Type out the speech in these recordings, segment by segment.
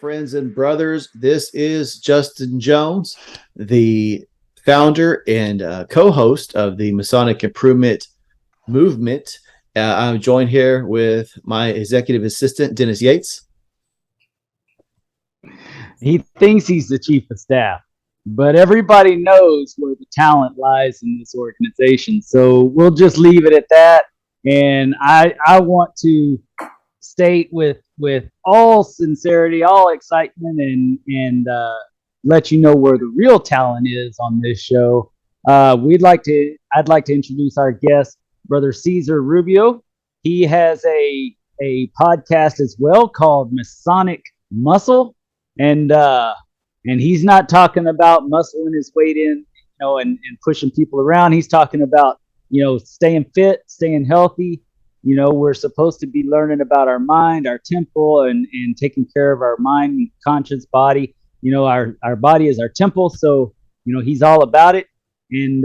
friends and brothers. This is Justin Jones, the founder and co-host of the Masonic Improvement movement. I'm joined here with my executive assistant, Dennis Yates. He thinks he's the chief of staff, but everybody knows where the talent lies in this organization. So we'll just leave it at that. And I want to state with all sincerity, all excitement, and let you know where the real talent is on this show. I'd like to introduce our guest, Brother Cesar Rubio. He has a podcast as well called Masonic Muscle, and he's not talking about muscling his weight in, and pushing people around. He's talking about, staying fit, staying healthy. We're supposed to be learning about our mind, our temple, and taking care of our mind, conscious body. Our body is our temple. So, he's all about it. And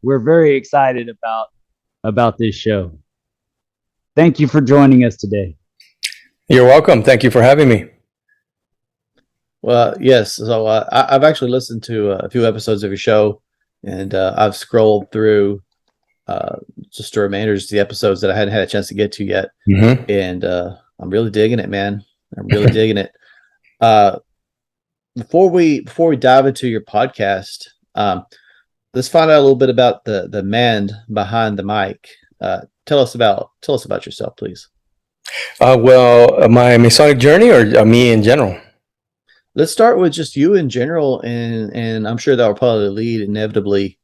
we're very excited about this show. Thank you for joining us today. You're welcome. Thank you for having me. Well, yes. So I've actually listened to a few episodes of your show, and I've scrolled through just the remainders of the episodes that I hadn't had a chance to get to yet. Mm-hmm. And I'm really digging it, man. I'm really digging it. Before we dive into your podcast, let's find out a little bit about the man behind the mic. Tell us about yourself, please. Well, my Masonic journey, or me in general? Let's start with just you in general, and I'm sure that will probably lead inevitably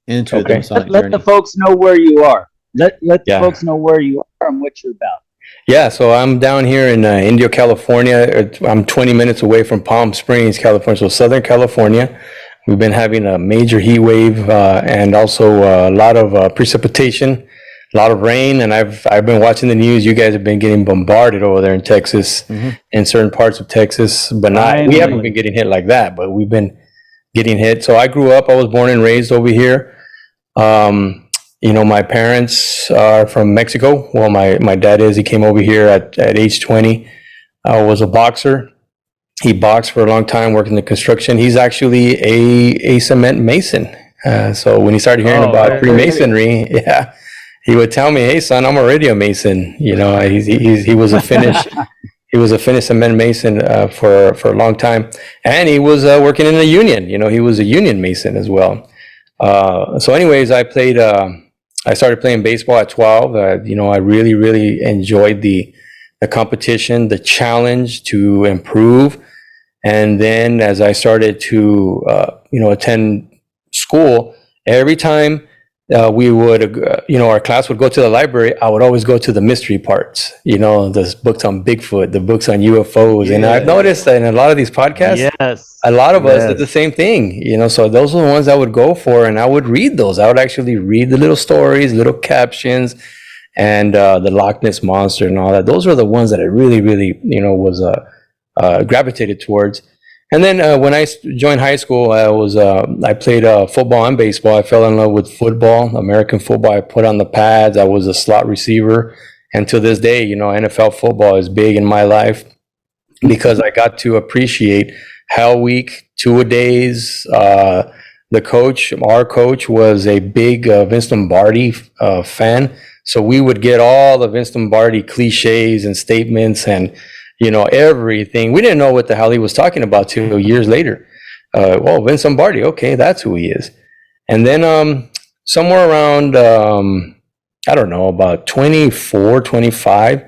into the Masonic journey. Let the folks know where you are. Let the folks know where you are and what you're about. Yeah, so I'm down here in Indio, California. I'm 20 minutes away from Palm Springs, California, so Southern California. We've been having a major heat wave and also a lot of precipitation, a lot of rain, and I've been watching the news. You guys have been getting bombarded over there in Texas, in certain parts of Texas, but we haven't been getting hit like that, but we've been getting hit. So I was born and raised over here. My parents are from Mexico. Well, my dad he came over here at age 20, was a boxer. He boxed for a long time, working in construction. He's actually a cement mason. So when he started hearing about Freemasonry, he would tell me, "Hey son, I'm already a mason." He was a Finnish cement mason for a long time, and he was working in a union. He was a union mason as well. So anyways, I started playing baseball at 12. I really, really enjoyed the competition, the challenge to improve. And then as I started to, attend school, every time we would, our class would go to the library, I would always go to the mystery parts, the books on Bigfoot, the books on UFOs. And I've noticed that in a lot of these podcasts, a lot of us did the same thing, so those are the ones I would go for, and I would read those. I would actually read the little stories, little captions, and the Loch Ness Monster and all that. Those are the ones that I really, really, was gravitated towards. And then when I joined high school, I played football and baseball. I fell in love with football, American football. I put on the pads. I was a slot receiver. And to this day, NFL football is big in my life because I got to appreciate Hell Week, 2-a-days. Our coach was a big Vince Lombardi fan. So we would get all the Vince Lombardi cliches and statements and everything. We didn't know what the hell he was talking about till years later. Vince Lombardi, okay, that's who he is. And then somewhere around, about 24, 25,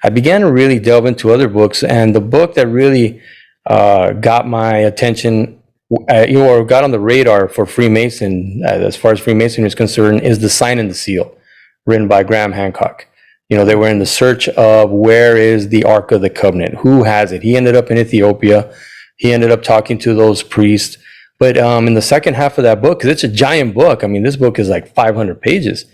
I began to really delve into other books. And the book that really got my attention, or got on the radar for Freemason, as far as Freemasonry is concerned, is The Sign and the Seal, written by Graham Hancock. They were in the search of where is the Ark of the Covenant? Who has it? He ended up in Ethiopia. He ended up talking to those priests. But in the second half of that book, because it's a giant book, this book is like 500 pages.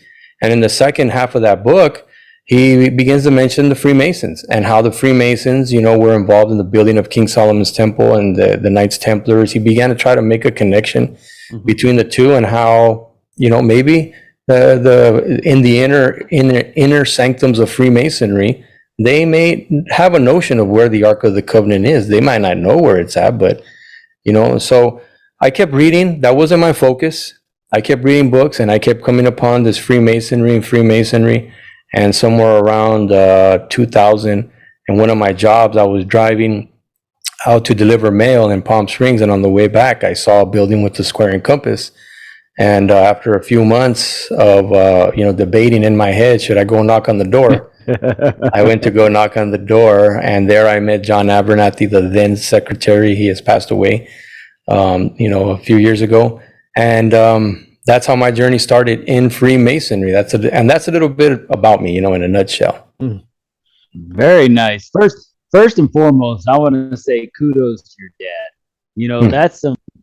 And in the second half of that book, he begins to mention the Freemasons and how the Freemasons, were involved in the building of King Solomon's Temple and the Knights Templars. He began to try to make a connection between the two, and how, maybe in the inner sanctums of Freemasonry, they may have a notion of where the Ark of the Covenant is. They might not know where it's at, but so I kept reading. That wasn't my focus. I kept reading books, and I kept coming upon this Freemasonry. And somewhere around 2000, in one of my jobs, I was driving out to deliver mail in Palm Springs, and on the way back, I saw a building with a square and compass. And after a few months of debating in my head, should I go knock on the door? I went to go knock on the door, and there I met John Abernathy, the then secretary. He has passed away, a few years ago, and that's how my journey started in Freemasonry. That's a little bit about me, in a nutshell. Very nice. First and foremost, I want to say kudos to your dad.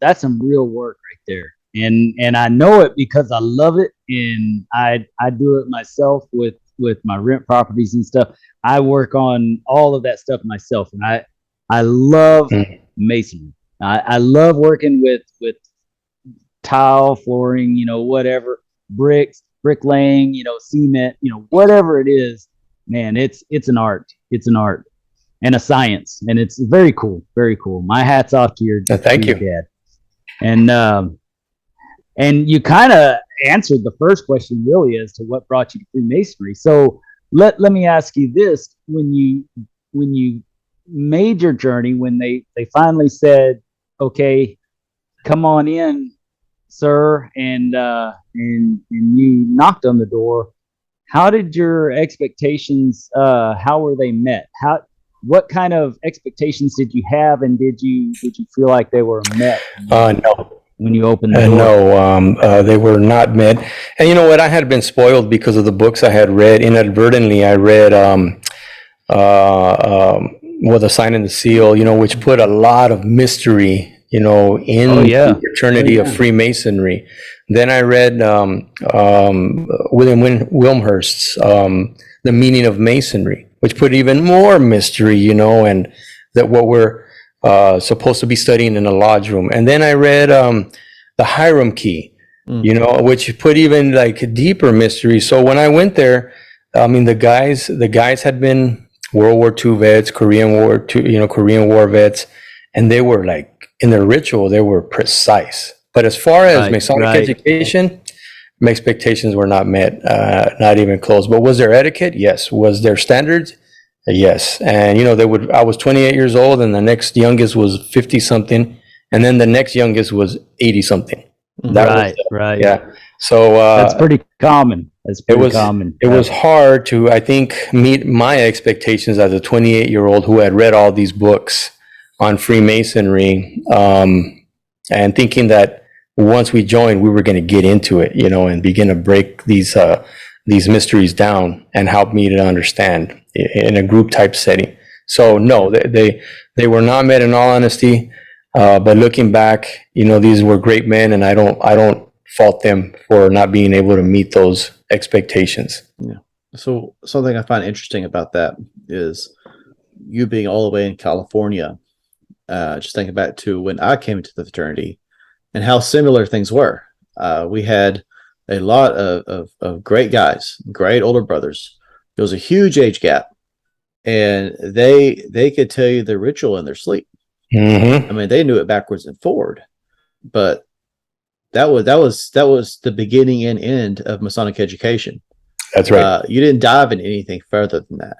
That's some real work right there. And I know it because I love it, and I do it myself with my rent properties and stuff. I work on all of that stuff myself, and I love masonry. I love working with tile, flooring, whatever, bricks, bricklaying, cement, whatever it is. Man, it's an art. It's an art and a science, and it's very cool. Very cool. My hat's off to your, thank you, dad. And you kind of answered the first question really as to what brought you to Freemasonry. So let me ask you this: when you made your journey, when they finally said, "Okay, come on in, sir," and you knocked on the door, how did your expectations? How were they met? What kind of expectations did you have, and did you feel like they were met? No. When you opened the door? No, they were not met. And you know what? I had been spoiled because of the books I had read. Inadvertently, I read The Sign and the Seal, which put a lot of mystery, in the fraternity of Freemasonry. Then I read William Wilmhurst's The Meaning of Masonry, which put even more mystery, and that what we're supposed to be studying in a lodge room. And then I read the Hiram Key, which put even like deeper mystery. So when I went there, I mean, the guys had been World War II vets, Korean War vets, and they were like, in their ritual, they were precise. But as far as Masonic education, my expectations were not met, not even close. But was there etiquette? Yes. Was there standards? Yes. And I was 28 years old, and the next youngest was 50 something, and then the next youngest was 80 something. Right. Yeah. So that's pretty common. Common. It was hard to, I think, meet my expectations as a 28-year-old who had read all these books on Freemasonry, and thinking that once we joined, we were going to get into it, and begin to break these mysteries down and help me to understand in a group type setting. So no, they were not met, in all honesty. But looking back, these were great men, and I don't fault them for not being able to meet those expectations. Yeah. So something I find interesting about that is you being all the way in California. Just thinking back to when I came into the fraternity and how similar things were. We had a lot of great guys, great older brothers. There was a huge age gap, and they could tell you the ritual in their sleep. Mm-hmm. I mean, they knew it backwards and forward, but that was the beginning and end of Masonic education. That's right. You didn't dive into anything further than that.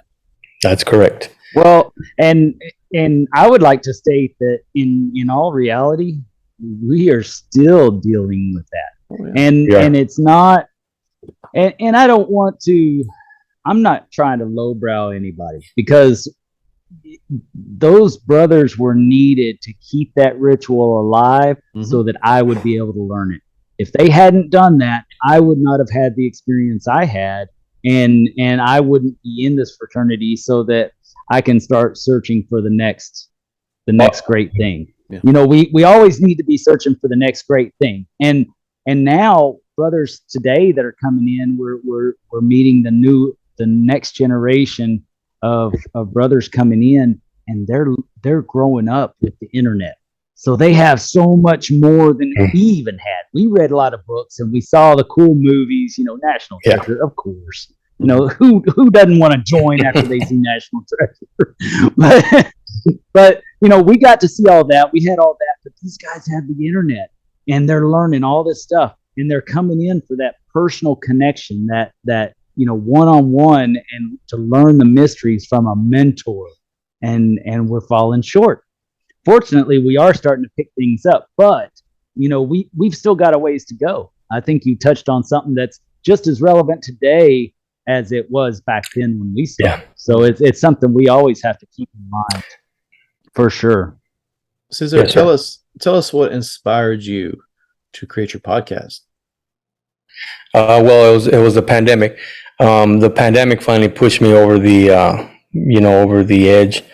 That's correct. Well, and I would like to state that in all reality, we are still dealing with that. Oh, yeah. And it's not, and I don't want to, I'm not trying to lowbrow anybody, because those brothers were needed to keep that ritual alive, so that I would be able to learn it. If they hadn't done that, I would not have had the experience I had, and I wouldn't be in this fraternity, so that I can start searching for the next great thing. Yeah. We always need to be searching for the next great thing. And now brothers today that are coming in, we're meeting the next generation of brothers coming in, and they're growing up with the internet. So they have so much more than we even had. We read a lot of books, and we saw the cool movies, National Treasure, of course. You know, who doesn't want to join after they see National Treasure? but you know, we got to see all that. We had all that, but these guys have the internet and they're learning all this stuff, and they're coming in for that personal connection, that you know, one-on-one, and to learn the mysteries from a mentor. And we're falling short. Fortunately, we are starting to pick things up, but you know, we've still got a ways to go. I think you touched on something that's just as relevant today as it was back then when we started. Yeah. So it's something we always have to keep in mind, for sure. Cesar, yes, tell us what inspired you to create your podcast. Well, it was the pandemic. The pandemic finally pushed me over the over the edge.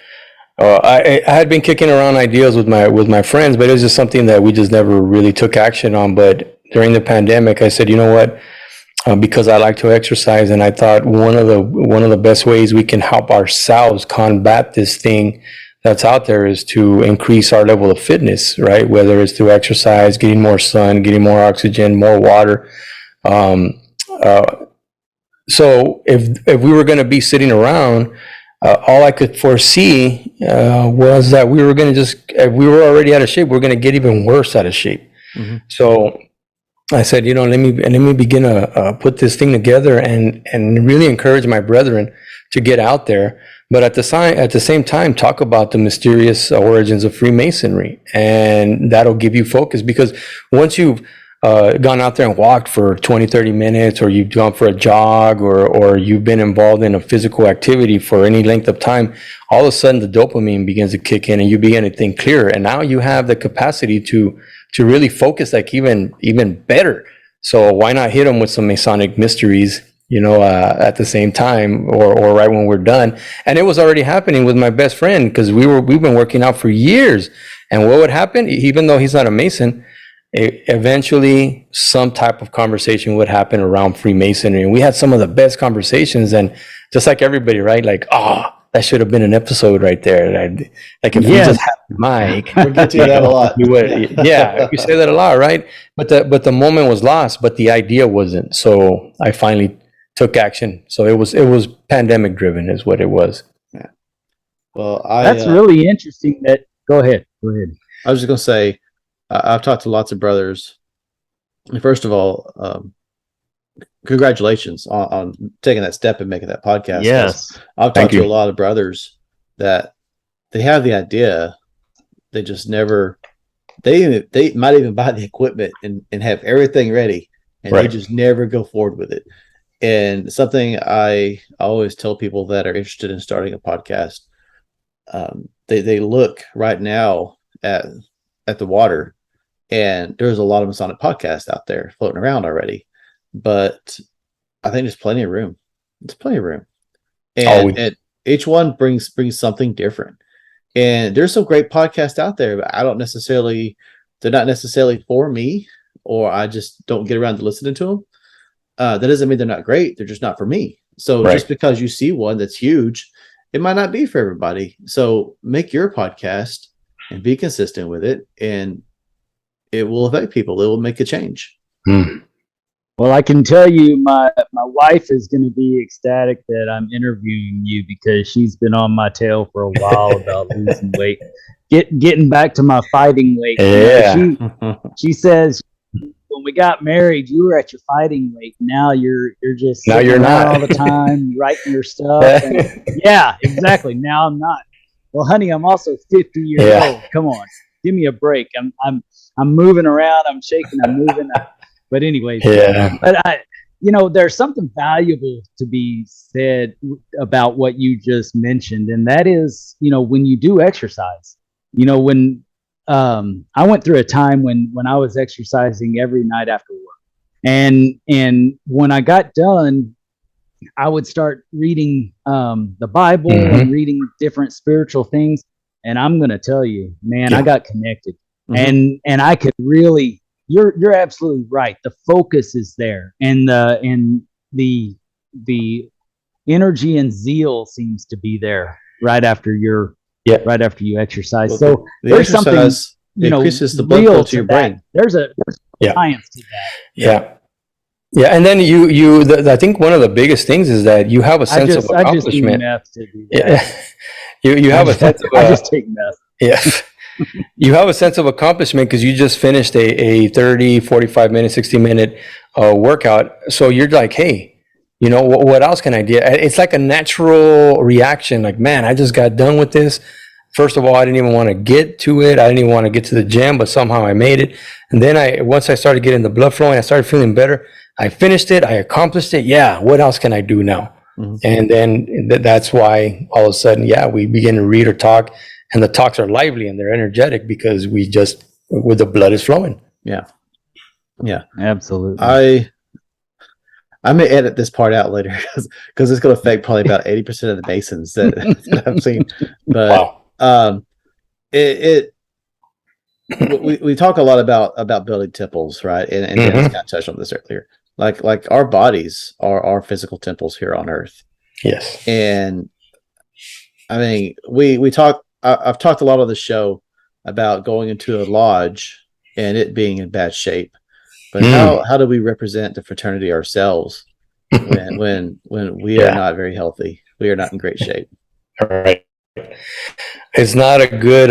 I had been kicking around ideas with my friends, but it was just something that we just never really took action on. But during the pandemic, I said, you know what? Because I like to exercise, and I thought one of the best ways we can help ourselves combat this thing that's out there is to increase our level of fitness, right? Whether it's through exercise, getting more sun, getting more oxygen, more water. So if we were going to be sitting around, all I could foresee was that we were going to if we were already out of shape, we're going to get even worse out of shape. Mm-hmm. So I said, you know, let me begin to put this thing together and really encourage my brethren to get out there, but at the same time talk about the mysterious origins of Freemasonry, and that'll give you focus, because once you've gone out there and walked for 20-30 minutes, or you've gone for a jog, or you've been involved in a physical activity for any length of time, all of a sudden the dopamine begins to kick in and you begin to think clearer, and now you have the capacity to really focus like even better. So why not hit them with some Masonic mysteries, you know, at the same time, or right when we're done. And it was already happening with my best friend, because we've been working out for years. And what would happen, even though he's not a Mason, eventually some type of conversation would happen around Freemasonry, and we had some of the best conversations. And just like everybody, right? Like, that should have been an episode right there. Like if we just had the mic, we get to that a lot. We would, yeah, you say that a lot, right? But the moment was lost, but the idea wasn't. So I finally took action. So it was pandemic driven, is what it was. Yeah. Well, that's really interesting. Go ahead. I was just gonna say, I've talked to lots of brothers. And first of all, congratulations on taking that step and making that podcast. Yes. I've talked to a lot of brothers that they have the idea, they just never, they might even buy the equipment and have everything ready, and they just never go forward with it. And something I always tell people that are interested in starting a podcast, they look right now at the water, and there's a lot of Masonic podcasts out there floating around already. But I think there's plenty of room. There's plenty of room. And each one brings something different. And there's some great podcasts out there, but they're not necessarily for me, or I just don't get around to listening to them. That doesn't mean they're not great. They're just not for me. So just because you see one that's huge, it might not be for everybody. So make your podcast and be consistent with it, and it will affect people. It will make a change. Well, I can tell you, my wife is going to be ecstatic that I'm interviewing you, because she's been on my tail for a while about losing weight, getting back to my fighting weight. Yeah. She says, when we got married, you were at your fighting weight. Now you're just now you're not all the time writing your stuff. And, yeah, exactly. Now I'm not. Well, honey, I'm also 50 years old. Come on, give me a break. I'm moving around. I'm shaking. I'm moving. But anyways, but there's something valuable to be said about what you just mentioned, and that is, when you do exercise, when I went through a time when I was exercising every night after work, and when I got done, I would start reading the Bible and reading different spiritual things, and I'm gonna tell you, man, I got connected, and I could really. You're absolutely right. The focus is there, and the energy and zeal seems to be right after you exercise. Well, so there's something increases the blood flow to your brain. There's science to that. Yeah. Yeah, and then I think one of the biggest things is that you have a sense of I just do accomplishment. meth to do Yeah, that. you have a sense of I just take meth. yeah. You have a sense of accomplishment because you just finished a 30, 45 minute, 60-minute workout. So you're like, hey, you know, what else can I do? It's like a natural reaction. Like, man, I just got done with this. First of all, I didn't even want to get to it. I didn't even want to get to the gym, but somehow I made it. And then once I started getting the blood flowing, I started feeling better. I finished it. I accomplished it. Yeah. What else can I do now? Mm-hmm. And then that's why all of a sudden, yeah, we begin to read or talk, and the talks are lively and they're energetic because where the blood is flowing. Yeah. Yeah. Absolutely. I may edit this part out later because it's going to affect probably about 80% of the Masons that I've seen. But Wow. We talk a lot about building temples, right? And Dennis kind of touched on this earlier. Like our bodies are our physical temples here on Earth. Yes. And I mean, we talk. I've talked a lot on the show about going into a lodge and it being in bad shape. But how do we represent the fraternity ourselves when we are not very healthy? We are not in great shape. All right. It's not a good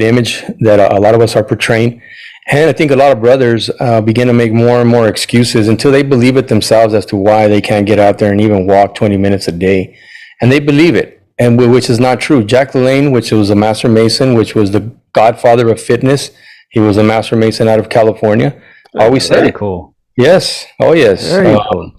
image that a lot of us are portraying. And I think a lot of brothers begin to make more and more excuses until they believe it themselves as to why they can't get out there and even walk 20 minutes a day. And they believe it, and which is not true. Jack LaLanne, which was a master mason, which was the godfather of fitness, he was a master mason out of California. Always said Very it. cool. Yes. Oh, yes. Very cool.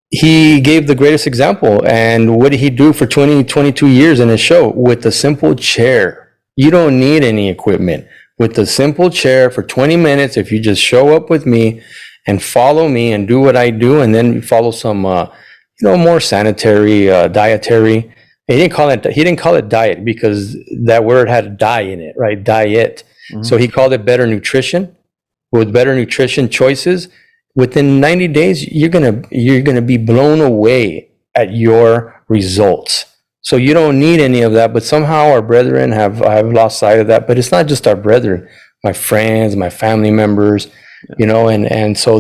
He gave the greatest example. And what did he do for 22 years in his show? With a simple chair. You don't need any equipment. With a simple chair for 20 minutes, if you just show up with me and follow me and do what I do, and then follow some, more sanitary, dietary. He didn't call it diet because that word had die in it, right? Diet. Mm-hmm. So he called it better nutrition. With better nutrition choices, within 90 days, you're gonna be blown away at your results. So you don't need any of that. But somehow our brethren have lost sight of that. But it's not just our brethren, my friends, my family members, and so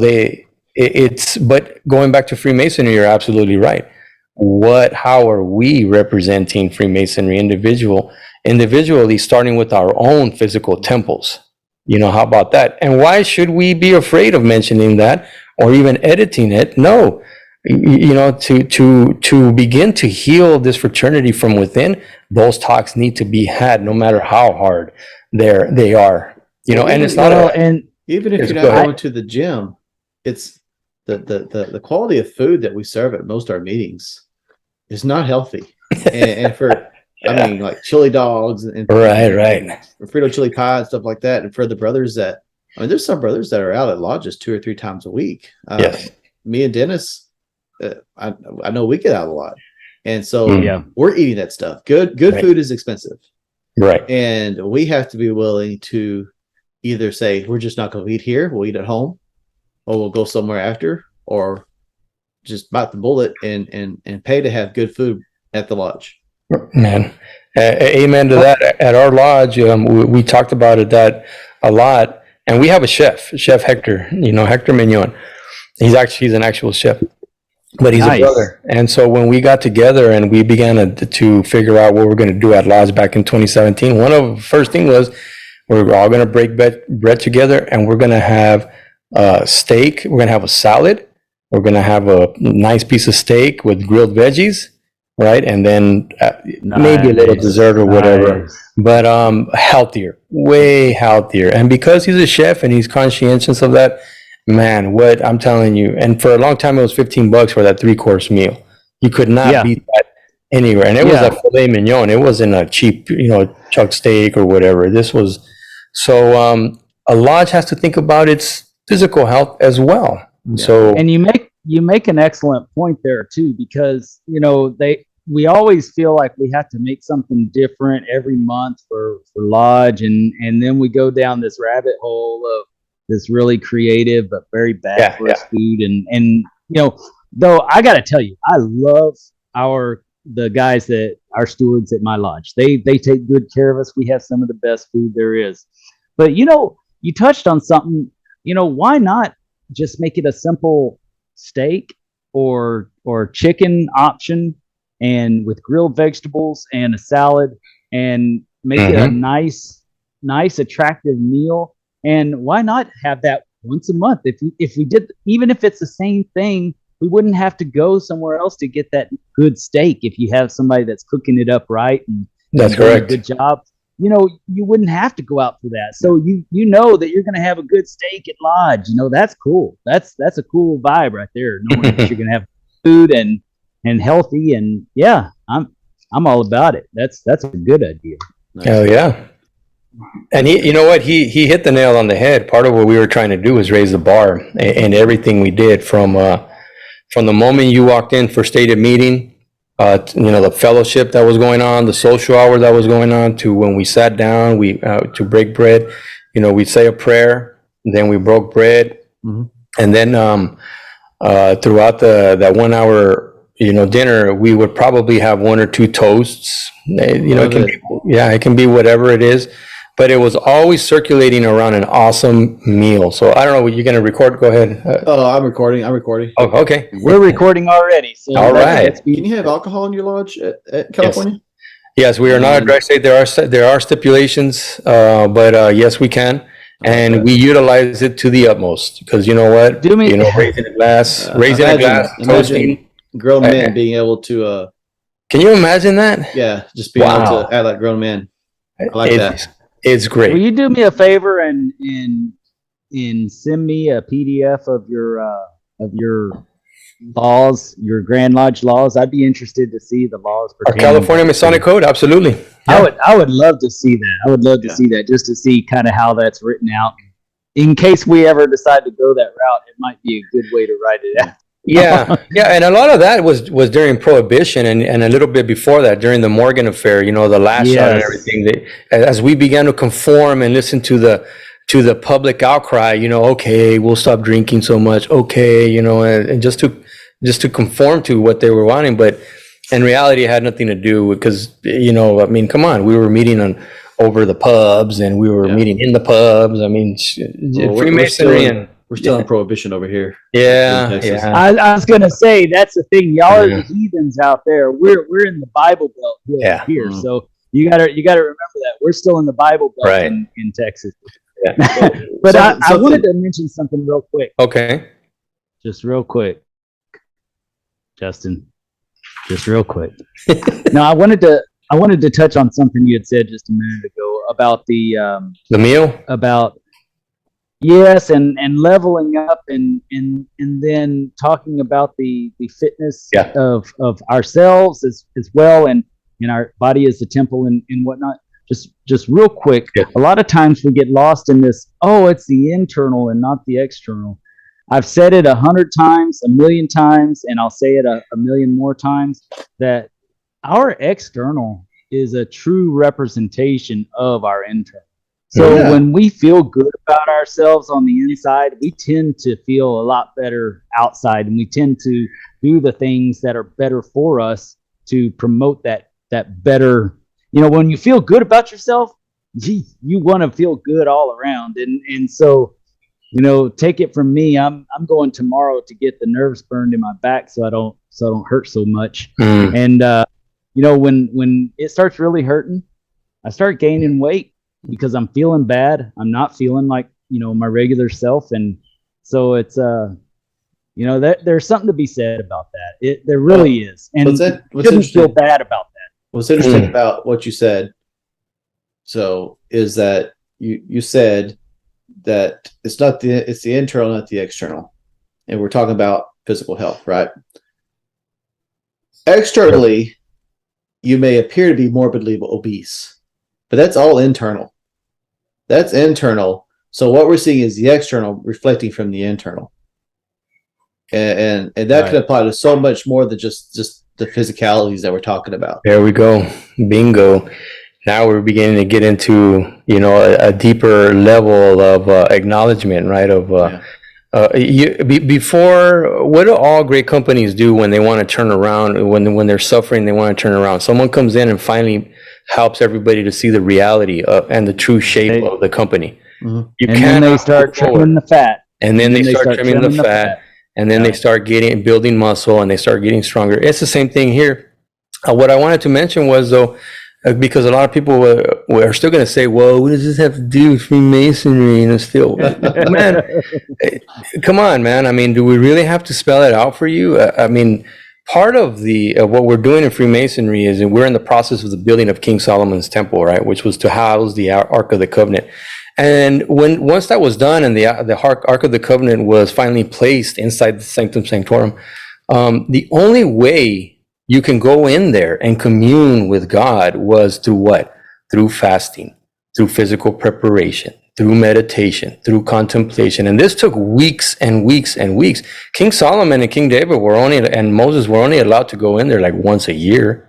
but going back to Freemasonry, you're absolutely right. How are we representing Freemasonry individually, starting with our own physical temples? How about that? And why should we be afraid of mentioning that or even editing it? No, to begin to heal this fraternity from within, those talks need to be had, no matter how hard they are. And it's not. Even if you're not going to the gym, it's the quality of food that we serve at most of our meetings is not healthy, and for. Yeah. I mean, like chili dogs and right, Frito chili pie and stuff like that. And for the brothers there's some brothers that are out at lodges 2 or 3 times a week. Yes. Me and Dennis, I know we get out a lot, and so we're eating that stuff. Good right. Food is expensive, right? And we have to be willing to either say we're just not going to eat here, we'll eat at home, or we'll go somewhere after, or just bite the bullet and pay to have good food at the lodge. Man, amen to that. At our lodge, we talked about it that a lot, and we have a chef Hector. Hector Mignon. He's an actual chef, but he's a brother. And so when we got together and we began to figure out what we're going to do at lodge back in 2017, one of the first thing was we're all going to break bread together, and we're going to have steak. We're going to have a salad. We're going to have a nice piece of steak with grilled veggies. Right, and then maybe a little dessert or whatever, but healthier, way healthier. And because he's a chef and he's conscientious of that, man, what I'm telling you. And for a long time, it was $15 for that 3-course meal. You could not beat that anywhere. And it was a filet mignon. It wasn't a cheap, chuck steak or whatever. This was so. A lodge has to think about its physical health as well. Yeah. So, and you make an excellent point there too, because we always feel like we have to make something different every month for lodge, and then we go down this rabbit hole of this really creative but very bad for us food, and though I got to tell you, I love the guys that are stewards at my lodge. They take good care of us. We have some of the best food there is. But you touched on something. Why not just make it a simple steak or chicken option, and with grilled vegetables and a salad, and make it a nice attractive meal. And why not have that once a month? If we did, even if it's the same thing, we wouldn't have to go somewhere else to get that good steak. If you have somebody that's cooking it up right and That's doing correct. a good job, you wouldn't have to go out for that. So you know that you're going to have a good steak at Lodge. That's cool. That's a cool vibe right there, knowing that you're going to have food and healthy. And yeah, I'm all about it. That's a good idea. Hell yeah. And you know what? He hit the nail on the head. Part of what we were trying to do was raise the bar and everything we did from the moment you walked in for stated meeting, the fellowship that was going on, the social hour that was going on, to when we sat down, to break bread. We'd say a prayer, and then we broke bread, and then throughout that 1 hour dinner, we would probably have one or two toasts. It can be whatever it is, but it was always circulating around an awesome meal. So I don't know, you're going to record? Go ahead. I'm recording. Oh, okay. We're recording already. So all right. Can you have alcohol in your lodge at California? Yes, we are not a dry state. There are stipulations, but yes, we can. And we utilize it to the utmost, because you know what? Raising a glass, toasting. Grown men being able to. Can you imagine that? Yeah, just being able to act like grown men. I like that. It's great. Will you do me a favor and send me a PDF of your laws, your Grand Lodge laws? I'd be interested to see the laws. Our California Masonic Code, absolutely. Yeah. I would love to see that. I would love to see that, just to see kind of how that's written out. In case we ever decide to go that route, it might be a good way to write it out. Yeah, and a lot of that was during Prohibition and a little bit before that, during the Morgan affair. The last shot and everything. As we began to conform and listen to the public outcry, okay, we'll stop drinking so much, okay, and just to conform to what they were wanting, but in reality, it had nothing to do, because come on, we were meeting over the pubs, and we were meeting in the pubs. Freemasonry we're still on Prohibition over here. Yeah. I was gonna say, that's the thing. Y'all are the heathens out there. We're in the Bible Belt here. So you gotta remember that we're still in the Bible Belt in Texas. Yeah. But I wanted to mention something real quick. Okay. Just real quick, Justin. Just real quick. No, I wanted to touch on something you had said just a minute ago about the meal. About yes, and leveling up, and then talking about the fitness of ourselves as well, and our body as the temple and whatnot. Just real quick, a lot of times we get lost in this, it's the internal and not the external. I've said it 100 times, 1,000,000 times, and I'll say it a million more times, that our external is a true representation of our internal. So when we feel good about ourselves on the inside, we tend to feel a lot better outside, and we tend to do the things that are better for us to promote that better. When you feel good about yourself, you want to feel good all around, and so. Take it from me. I'm going tomorrow to get the nerves burned in my back so I don't hurt so much. And when it starts really hurting, I start gaining weight because I'm feeling bad. I'm not feeling like my regular self, and so it's there's something to be said about that. There really is, and you shouldn't feel bad about that. What's interesting about what you said, is that you said that it's the internal, not the external, and we're talking about physical health, right? Externally, you may appear to be morbidly obese, but that's all internal. That's internal. So what we're seeing is the external reflecting from the internal, and that can apply to so much more than just the physicalities that we're talking about. There we go, bingo. Now we're beginning to get into, a deeper level of acknowledgement, right? Before, what do all great companies do when they want to turn around, when they're suffering, they want to turn around? Someone comes in and finally helps everybody to see the reality and the true shape of the company. And then they start trimming the fat. and then they start trimming the fat, and then they start building muscle, and they start getting stronger. It's the same thing here. What I wanted to mention was, though, because a lot of people are still going to say, well, what does this have to do with Freemasonry? And still, man, come on, man. I mean, do we really have to spell it out for you? I mean, part of what we're doing in Freemasonry is that we're in the process of the building of King Solomon's temple, right, which was to house the Ark of the Covenant. And once that was done and the Ark of the Covenant was finally placed inside the Sanctum Sanctorum, the only way you can go in there and commune with God was through what? Through fasting, through physical preparation, through meditation, through contemplation. And this took weeks and weeks and weeks. King Solomon and King David and Moses were only allowed to go in there like once a year.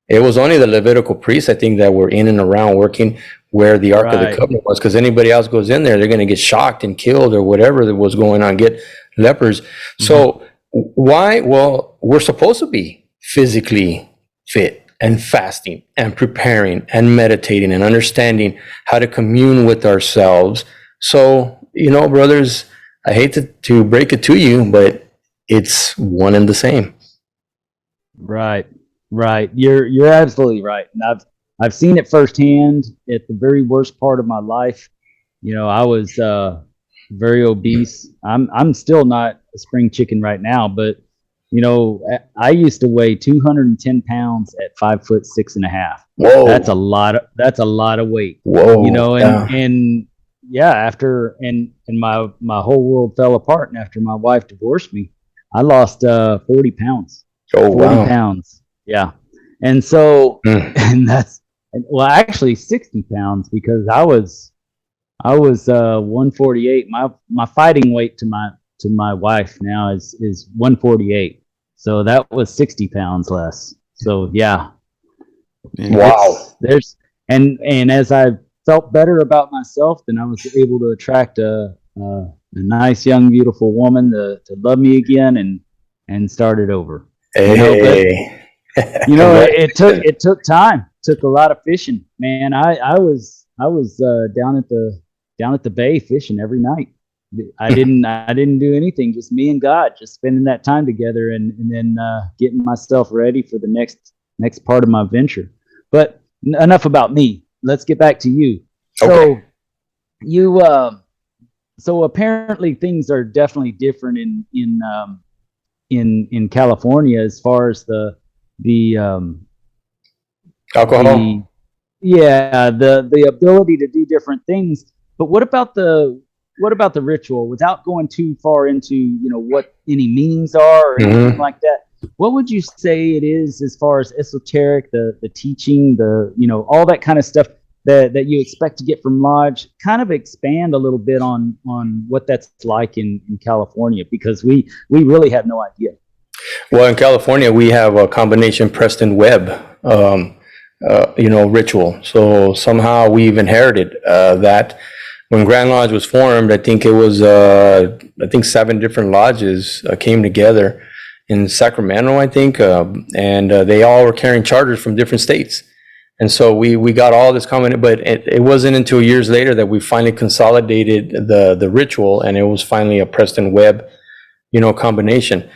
It was only the Levitical priests, I think, that were in and around working where the Ark of the Covenant was, because anybody else goes in there, they're going to get shocked and killed or whatever that was going on, get lepers. Mm-hmm. So why? Well, we're supposed to be physically fit and fasting and preparing and meditating and understanding how to commune with ourselves. So, brothers, I hate to break it to you, but it's one and the same. Right. You're absolutely right. And I've seen it firsthand at the very worst part of my life. I was very obese. I'm still not a spring chicken right now, but I used to weigh 210 pounds at 5'6.5". Whoa, that's a lot of weight. Whoa, and after my whole world fell apart, and after my wife divorced me, I lost 40 pounds. Oh, 40 pounds. Yeah, and so and that's actually 60 pounds, because I was 148. My fighting weight to my wife now is 148. So that was 60 pounds less. So yeah. Wow. And as I felt better about myself, then I was able to attract a nice, young, beautiful woman to love me again and start it over. Hey. It took time. It took a lot of fishing. Man, I was down at the bay fishing every night. I didn't do anything, just me and God, just spending that time together and then getting myself ready for the next part of my venture. But enough about me. Let's get back to you. Okay. So apparently things are definitely different in California as far as the alcohol. The ability to do different things. But what about the ritual, without going too far into what any meanings are or anything like that? What would you say it is as far as esoteric, the teaching, all that kind of stuff that you expect to get from Lodge? Kind of expand a little bit on what that's like in California, because we really have no idea. Well, in California, we have a combination Preston Webb, ritual. So somehow we've inherited that. When Grand Lodge was formed, I think it was 7 different lodges came together in Sacramento, I think, and they all were carrying charters from different states. And so we got all this common, but it wasn't until years later that we finally consolidated the ritual, and it was finally a Preston Webb, combination.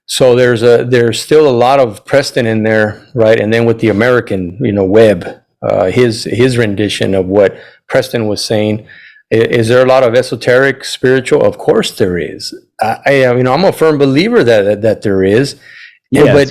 So there's still a lot of Preston in there, right? And then with the American, Webb, his rendition of what Preston was saying. Is there a lot of esoteric, spiritual? Of course there is. I'm a firm believer that there is. Yes,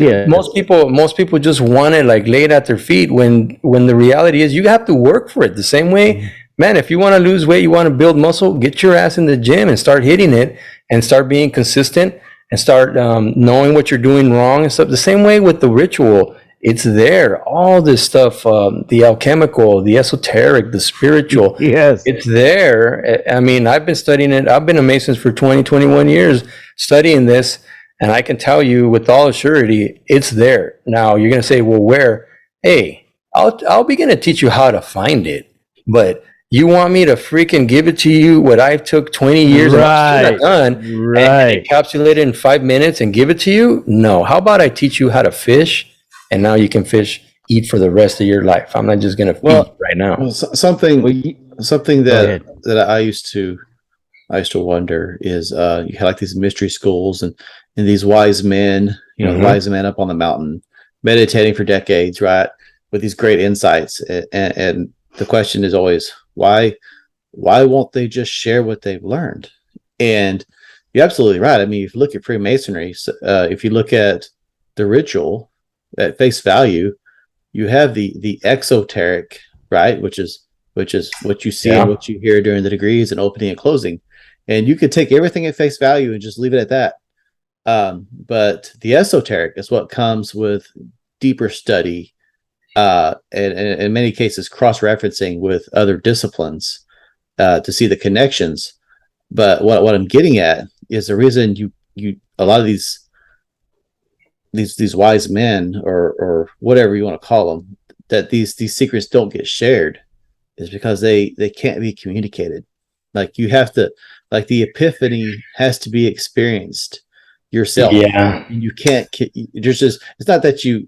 but most people just want it like laid at their feet, when the reality is you have to work for it. The same way, man, if you want to lose weight, you want to build muscle, get your ass in the gym and start hitting it and start being consistent and start knowing what you're doing wrong and stuff. The same way with the ritual. It's there. All this stuff, the alchemical, the esoteric, the spiritual. Yes. It's there. I mean, I've been studying it. I've been a Mason for 21 years studying this. And I can tell you with all assurity, it's there. Now, you're going to say, well, where? Hey, I'll begin to teach you how to find it. But you want me to freaking give it to you, what I took 20 years and done, and encapsulate it in 5 minutes and give it to you? No. How about I teach you how to fish? And now you can eat for the rest of your life. I'm not just going to feed right now. Well, something that I used to I used to wonder is you had like these mystery schools and these wise men, you know, the wise men up on the mountain meditating for decades, right, with these great insights. And the question is always why won't they just share what they've learned? And you're absolutely right. I mean, if you look at Freemasonry, if you look at the ritual at face value, you have the exoteric, right, which is what you see and what you hear during the degrees and opening and closing, and you could take everything at face value and just leave it at that. But the esoteric is what comes with deeper study, and in many cases cross-referencing with other disciplines to see the connections. But what I'm getting at is the reason you a lot of these wise men or whatever you want to call them, that these secrets don't get shared is because they can't be communicated. Like you have to, like the epiphany has to be experienced yourself. Yeah. And you can't, there's just, it's not that you,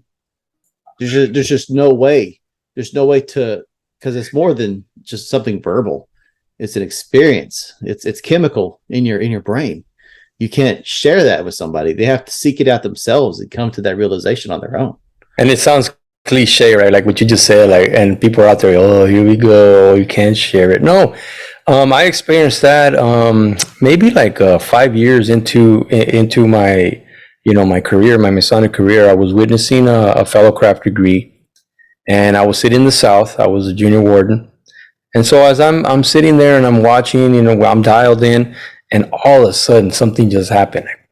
there's just no way. There's no way to, because it's more than just something verbal. It's an experience. It's chemical in your brain. You can't share that with somebody. They have to seek it out themselves and come to that realization on their own. And it sounds cliche, right? Like what you just said, like, and people are out there, oh, here we go, you can't share it. No, I experienced that maybe like 5 years into my, my career, my Masonic career. I was witnessing a fellow craft degree, and I was sitting in the South. I was a junior warden, and so as I'm sitting there and I'm watching, I'm dialed in, and all of a sudden something just happened, like,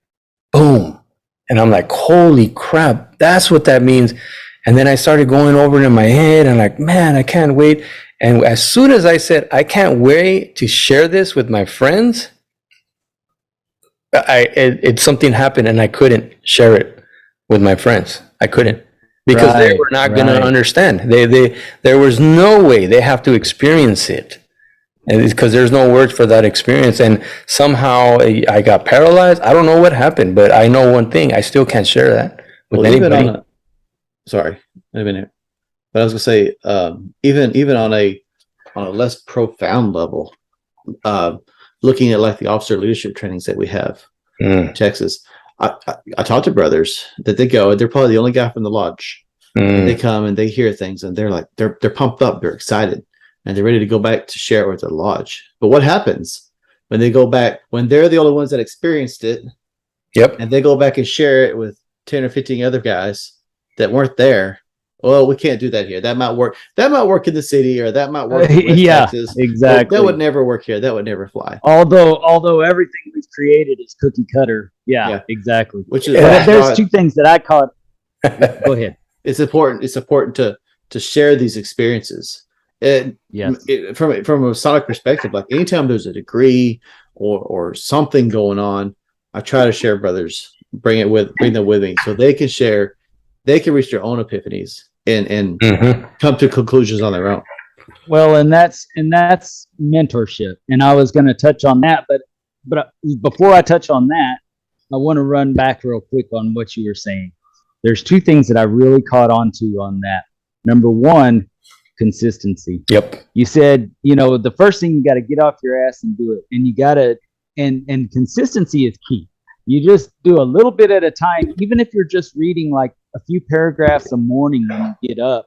boom, and I'm like, holy crap, that's what that means. And then I started going over it in my head and like, man, I can't wait. And as soon as I said, I can't wait to share this with my friends, something happened and I couldn't share it with my friends. I couldn't, because they were not going to understand. There was no way. They have to experience it. And it's because there's no words for that experience. And somehow I got paralyzed. I don't know what happened, but I know one thing. I still can't share that with anybody. Sorry, I didn't mean, but I was gonna say, even on a less profound level, looking at like the officer leadership trainings that we have in Texas, I talk to brothers that they go, and they're probably the only guy from the lodge. And they come and they hear things, and they're like, they're pumped up, they're excited, and they're ready to go back to share it with their lodge. But what happens when they go back, when they're the only ones that experienced it? Yep. And they go back and share it with 10 or 15 other guys that weren't there. Well, we can't do that here. That might work. That might work in the city, or that might work in West Texas. Exactly. That would never work here. That would never fly. Although everything we've created is cookie cutter. Yeah. Exactly. Which is there's two things that I caught. Go ahead. It's important. It's important to share these experiences. And from a Masonic perspective, like anytime there's a degree or something going on, I try to share brothers, bring them with me so they can share. They can reach their own epiphanies and come to conclusions on their own. Well, and that's mentorship. And I was going to touch on that, but before I touch on that, I want to run back real quick on what you were saying. There's two things that I really caught on to on that. Number one, consistency. Yep. You said, the first thing, you got to get off your ass and do it. And you got to, and consistency is key. You just do a little bit at a time, even if you're just reading like a few paragraphs a morning when you get up,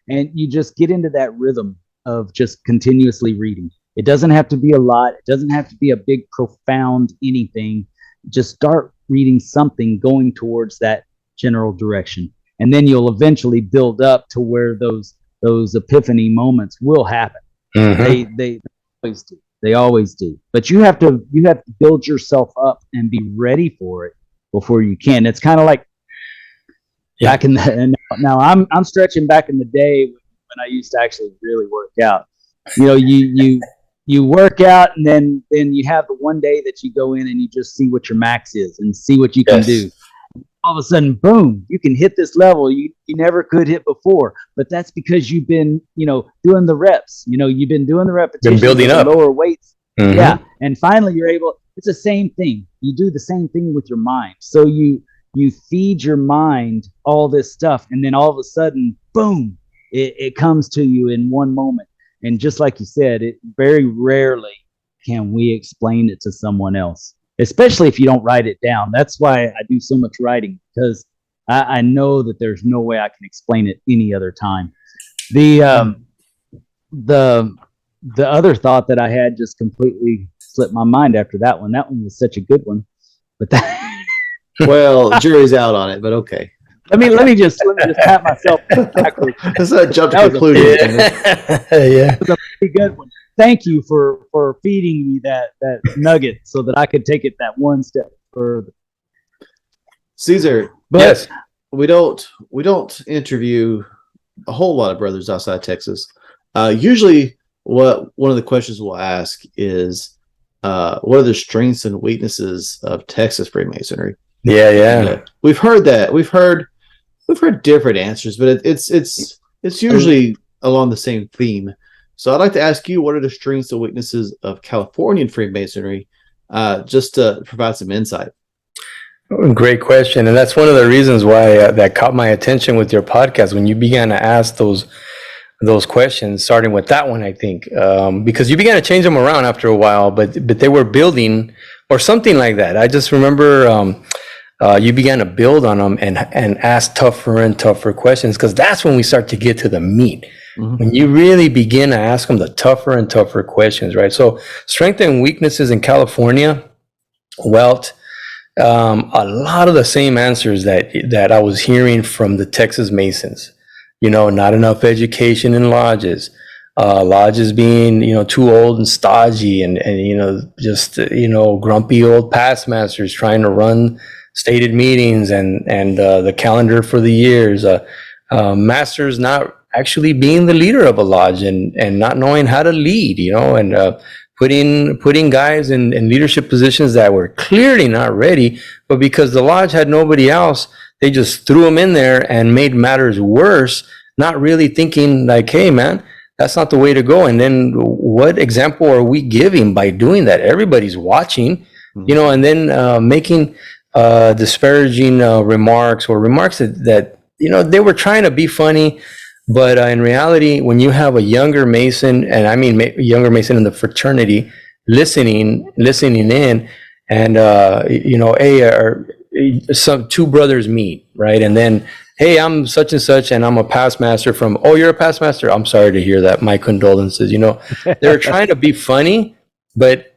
and you just get into that rhythm of just continuously reading. It doesn't have to be a lot. It doesn't have to be a big, profound anything. Just start reading something going towards that general direction. And then you'll eventually build up to where those epiphany moments will happen. They always do. They always do. But you have to build yourself up and be ready for it before you can. It's kind of like back in the, now I'm stretching back in the day when I used to actually really work out. You work out, and then you have the one day that you go in and you just see what your max is and see what you can do. All of a sudden, boom, you can hit this level you never could hit before. But that's because you've been, doing the reps. You've been doing the repetitions, been building up, lower weights. Yeah, and finally you're able. It's the same thing. You do the same thing with your mind. So you feed your mind all this stuff, and then all of a sudden, boom, it comes to you in one moment. And just like you said, it very rarely can we explain it to someone else? Especially if you don't write it down. That's why I do so much writing, because I know that there's no way I can explain it any other time. The other thought that I had just completely slipped my mind after that one. That one was such a good one, but that Well, jury's out on it, but okay. let me just pat myself backwards. Let's not jump to That was conclusions. Yeah. That was a pretty good one. Thank you for feeding me that nugget so that I could take it that one step further. Cesar, But Yes. we don't interview a whole lot of brothers outside Texas. Usually, what one of the questions we'll ask is, what are the strengths and weaknesses of Texas Freemasonry? Yeah. Yeah. And, we've heard that. We've heard different answers, but it's usually along the same theme. So I'd like to ask you, what are the strengths and weaknesses of Californian Freemasonry, just to provide some insight. Great question, and that's one of the reasons why that caught my attention with your podcast when you began to ask those questions. Starting with that one, I think, because you began to change them around after a while, but they were building or something like that. I just remember you began to build on them and ask tougher and tougher questions, because that's when we start to get to the meat. Mm-hmm. When you really begin to ask them the tougher and tougher questions, right? So, strengths and weaknesses in California, well, a lot of the same answers that I was hearing from the Texas Masons. Not enough education in lodges, lodges being too old and stodgy, and just grumpy old past masters trying to run stated meetings and the calendar for the years. Masters not actually being the leader of a lodge and not knowing how to lead, and putting guys in leadership positions that were clearly not ready, but because the lodge had nobody else, they just threw them in there and made matters worse, not really thinking like, hey man, that's not the way to go. And then what example are we giving by doing that? Everybody's watching, and then making disparaging remarks, or remarks that they were trying to be funny. But in reality, when you have a younger Mason, and I mean younger Mason in the fraternity, listening in, and some two brothers meet, right? And then, hey, I'm such and such, and I'm a past master from. Oh, you're a past master. I'm sorry to hear that. My condolences. They're trying to be funny, but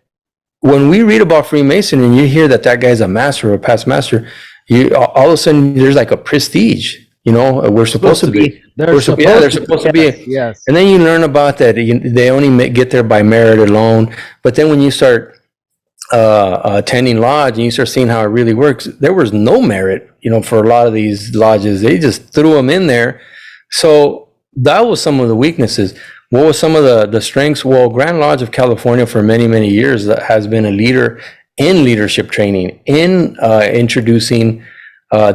when we read about Freemason and you hear that guy's a master or a past master, you all of a sudden there's like a prestige. We're supposed to be. They're supposed to be. Yes. And then you learn about that they only get there by merit alone. But then when you start attending lodge and you start seeing how it really works, there was no merit, for a lot of these lodges. They just threw them in there. So that was some of the weaknesses. What was some of the strengths? Well, Grand Lodge of California for many, many years has been a leader in leadership training, in introducing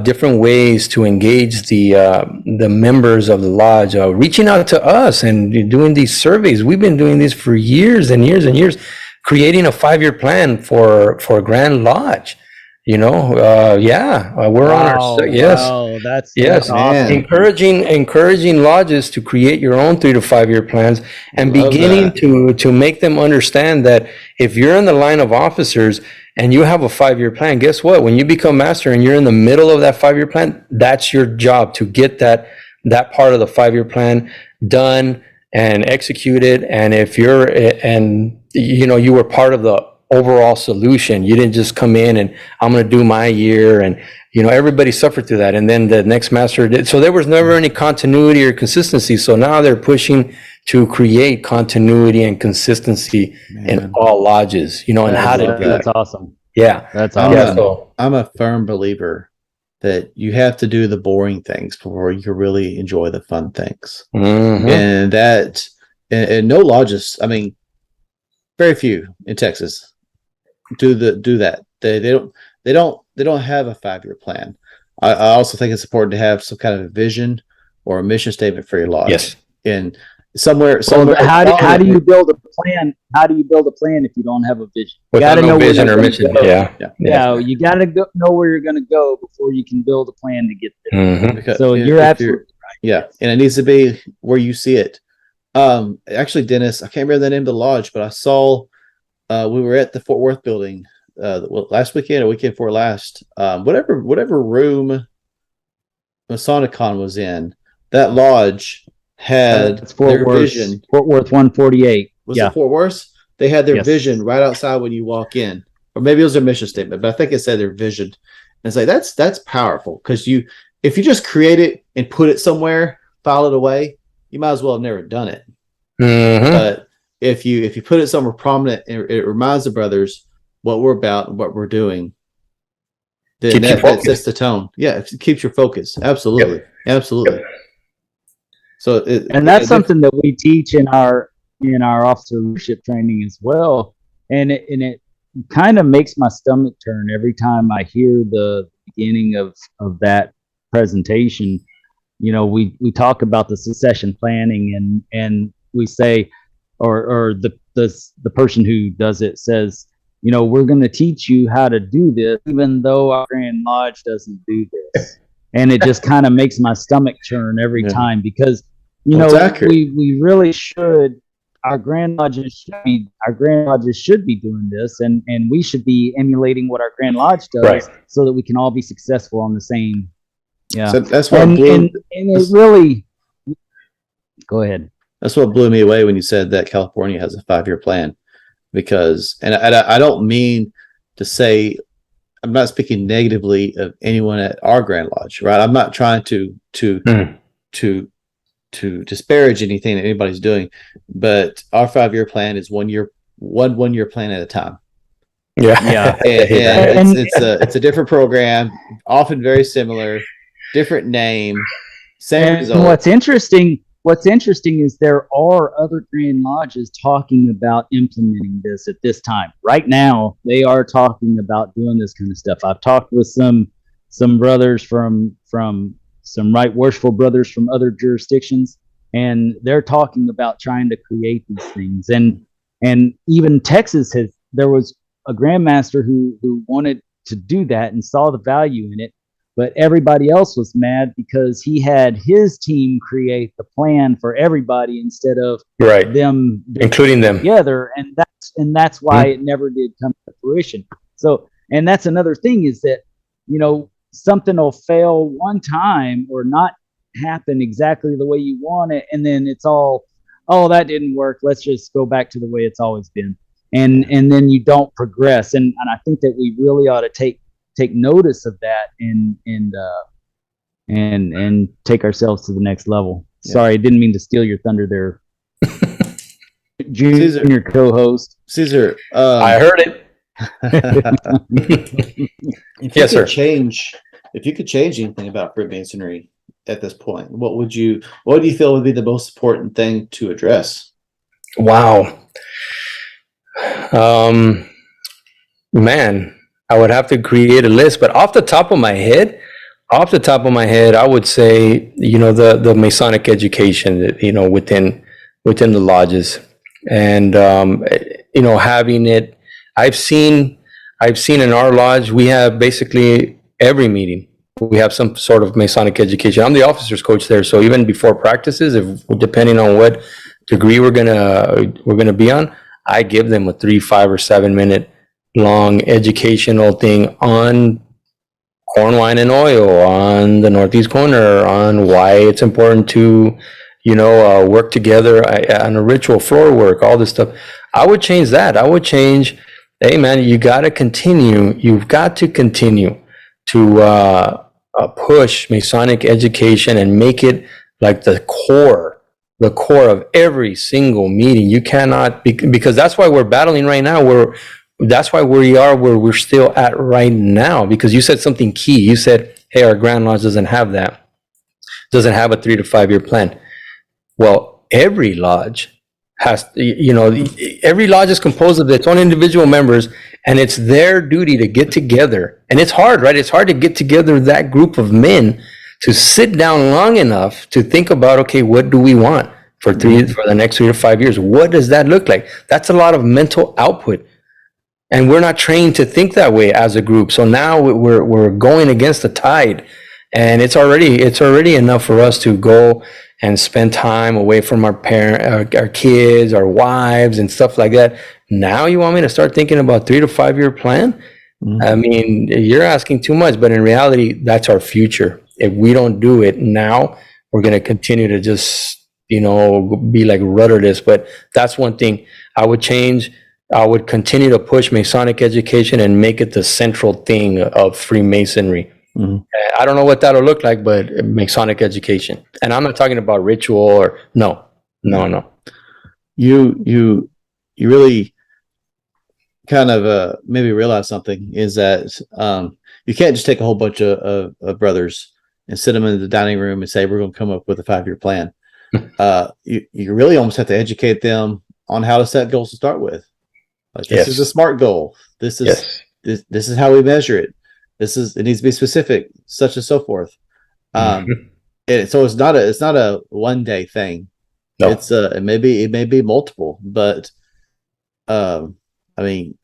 different ways to engage the members of the lodge, reaching out to us and doing these surveys. We've been doing these for years and years and years, creating a 5-year plan for Grand Lodge. We're on our yes. Wow, that's awesome. Encouraging lodges to create your own 3 to 5 year plans, and beginning to make them understand that if you're in the line of officers and you have a 5-year plan, guess what? When you become master and you're in the middle of that 5-year plan, that's your job to get that part of the 5-year plan done and executed. And if you were part of the overall solution, you didn't just come in and I'm going to do my year, and everybody suffered through that, and then the next master did. So there was never any continuity or consistency. So now they're pushing to create continuity and consistency in all lodges, and how to do that's it. awesome. Yeah, that's awesome. I'm a firm believer that you have to do the boring things before you can really enjoy the fun things. Mm-hmm. And that, and no lodges, I mean, very few in Texas do that. They don't have a 5-year plan. I also think it's important to have some kind of a vision or a mission statement for your lodge. Yes. And somewhere. How do you build a plan? How do you build a plan if you don't have a vision? You got to know vision or mission. Yeah. You got to know where you're going to go before you can build a plan to get there. Mm-hmm. So you're absolutely right. Yeah, and it needs to be where you see it. Actually, Dennis, I can't remember the name of the lodge, but I saw we were at the Fort Worth building last weekend or weekend before last. Whatever room Masonicon was in, that lodge had It's Fort their Worth, vision. Fort Worth 148. Was it Fort Worth? They had their Yes. vision right outside when you walk in, or maybe it was their mission statement, but I think it said their vision. And it's like that's powerful, because if you just create it and put it somewhere, file it away, you might as well have never done it. Mm-hmm. But if you put it somewhere prominent, it reminds the brothers what we're about and what we're doing, then that sets the tone. Yeah, it keeps your focus. Absolutely. Yep. Absolutely. Yep. So that's something that we teach in our officer leadership training as well. And it kind of makes my stomach turn every time I hear the beginning of that presentation. You know, we talk about the succession planning, and we say, or the person who does it says, you know, we're going to teach you how to do this, even though our Grand Lodge doesn't do this. And it just kind of makes my stomach churn every time, because, you know, we really should. Our Grand Lodges should be doing this, and we should be emulating what our Grand Lodge does, so that we can all be successful on the same. Yeah, so that's what and it really. Go ahead. That's what blew me away when you said that California has a 5-year plan, because, and I don't mean to say, I'm not speaking negatively of anyone at our Grand Lodge, right? I'm not trying to disparage anything that anybody's doing, but our 5-year plan is 1 year plan at a time. Yeah. And it's a different program, often very similar, different name, same result. What's interesting is there are other Grand Lodges talking about implementing this at this time. Right now, they are talking about doing this kind of stuff. I've talked with some brothers from some right worshipful brothers from other jurisdictions, and they're talking about trying to create these things. And even Texas there was a grandmaster who wanted to do that and saw the value in it, but everybody else was mad because he had his team create the plan for everybody instead of them including them together, and that's why it never did come to fruition. So, and that's another thing, is that, you know, something will fail one time or not happen exactly the way you want it, and then it's all, oh, that didn't work, let's just go back to the way it's always been, and then you don't progress. And I think that we really ought to take notice of that and take ourselves to the next level. Sorry, I didn't mean to steal your thunder there. Junior co-host Cesar, I heard it. Yes, sir. If you could change anything about Freemasonry at this point, what do you feel would be the most important thing to address? Wow. Man, I would have to create a list, but off the top of my head, I would say, you know, the Masonic education that, you know, within the lodges, and you know, having it. I've seen in our lodge, we have basically every meeting, we have some sort of Masonic education. I'm the officers coach there, so even before practices, depending on what degree we're gonna be on, I give them a 3, 5, or 7 minute long educational thing on corn, wine, and oil, on the Northeast corner, on why it's important to, you know, work together on a ritual floor work, all this stuff. I would change that. I would change, hey man, you've got to continue to push Masonic education and make it like the core of every single meeting. You cannot, because that's why we're battling right now. That's why we are where we're still at right now, because you said something key. You said, hey, our Grand Lodge doesn't have a 3 to 5 year plan. Well, every lodge has, you know, every lodge is composed of its own individual members, and it's their duty to get together. And it's hard, right? It's hard to get together that group of men to sit down long enough to think about, okay, what do we want for the next 3 to 5 years? What does that look like? That's a lot of mental output. And we're not trained to think that way as a group. So now we're going against the tide, and it's already enough for us to go and spend time away from our kids, our wives, and stuff like that, Now you want me to start thinking about 3 to 5 year plan? I mean, you're asking too much, but in reality, that's our future. If we don't do it now, we're going to continue to just, be like rudderless. But that's one thing I would change. I would continue to push Masonic education and make it the central thing of Freemasonry. I don't know what that'll look like, but Masonic education. And I'm not talking about ritual or no. You really kind of maybe realize something is that you can't just take a whole bunch of brothers and sit them in the dining room and say we're going to come up with a 5-year plan. You really almost have to educate them on how to set goals to start with. Like this is a SMART goal. This is this is how we measure it. It needs to be specific, such and so forth. So it's not a one day thing. No. It may be multiple, but I mean,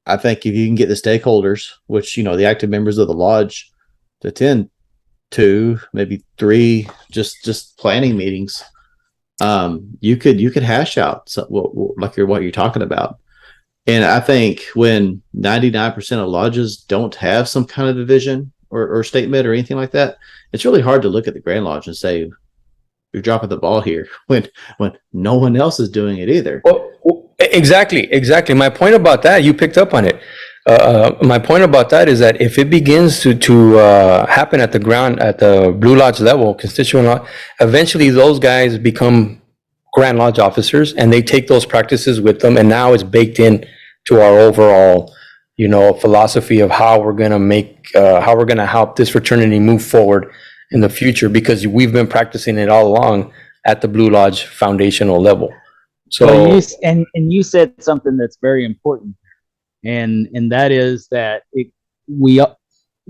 I think if you can get the stakeholders, which the active members of the lodge, to attend 2, maybe 3, just planning meetings, you could hash out what you're talking about. And I think when 99% of lodges don't have some kind of a vision or statement or anything like that, it's really hard to look at the Grand Lodge and say you're dropping the ball here when no one else is doing it either. Well, exactly. My point about that, you picked up on it. My point about that is that if it begins to happen at the Blue Lodge level, constituent lodge, eventually those guys become Grand Lodge officers, and they take those practices with them, and now it's baked in to our overall, philosophy of how we're going to help this fraternity move forward in the future, because we've been practicing it all along at the Blue Lodge foundational level. So, you said something that's very important, and that is that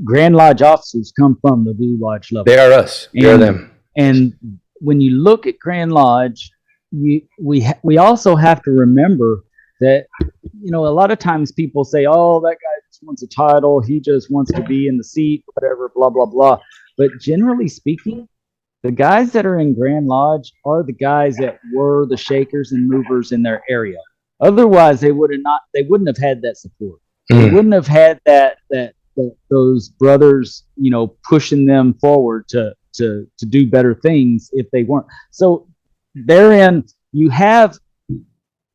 Grand Lodge officers come from the Blue Lodge level. They are us. They are them. And when you look at Grand Lodge, we also have to remember that a lot of times people say, "Oh, that guy just wants a title. He just wants to be in the seat, whatever, blah blah blah." But generally speaking, the guys that are in Grand Lodge are the guys that were the shakers and movers in their area. Otherwise, they wouldn't have had that support. They wouldn't have had that those brothers, pushing them forward to do better things if they weren't. So therein, you have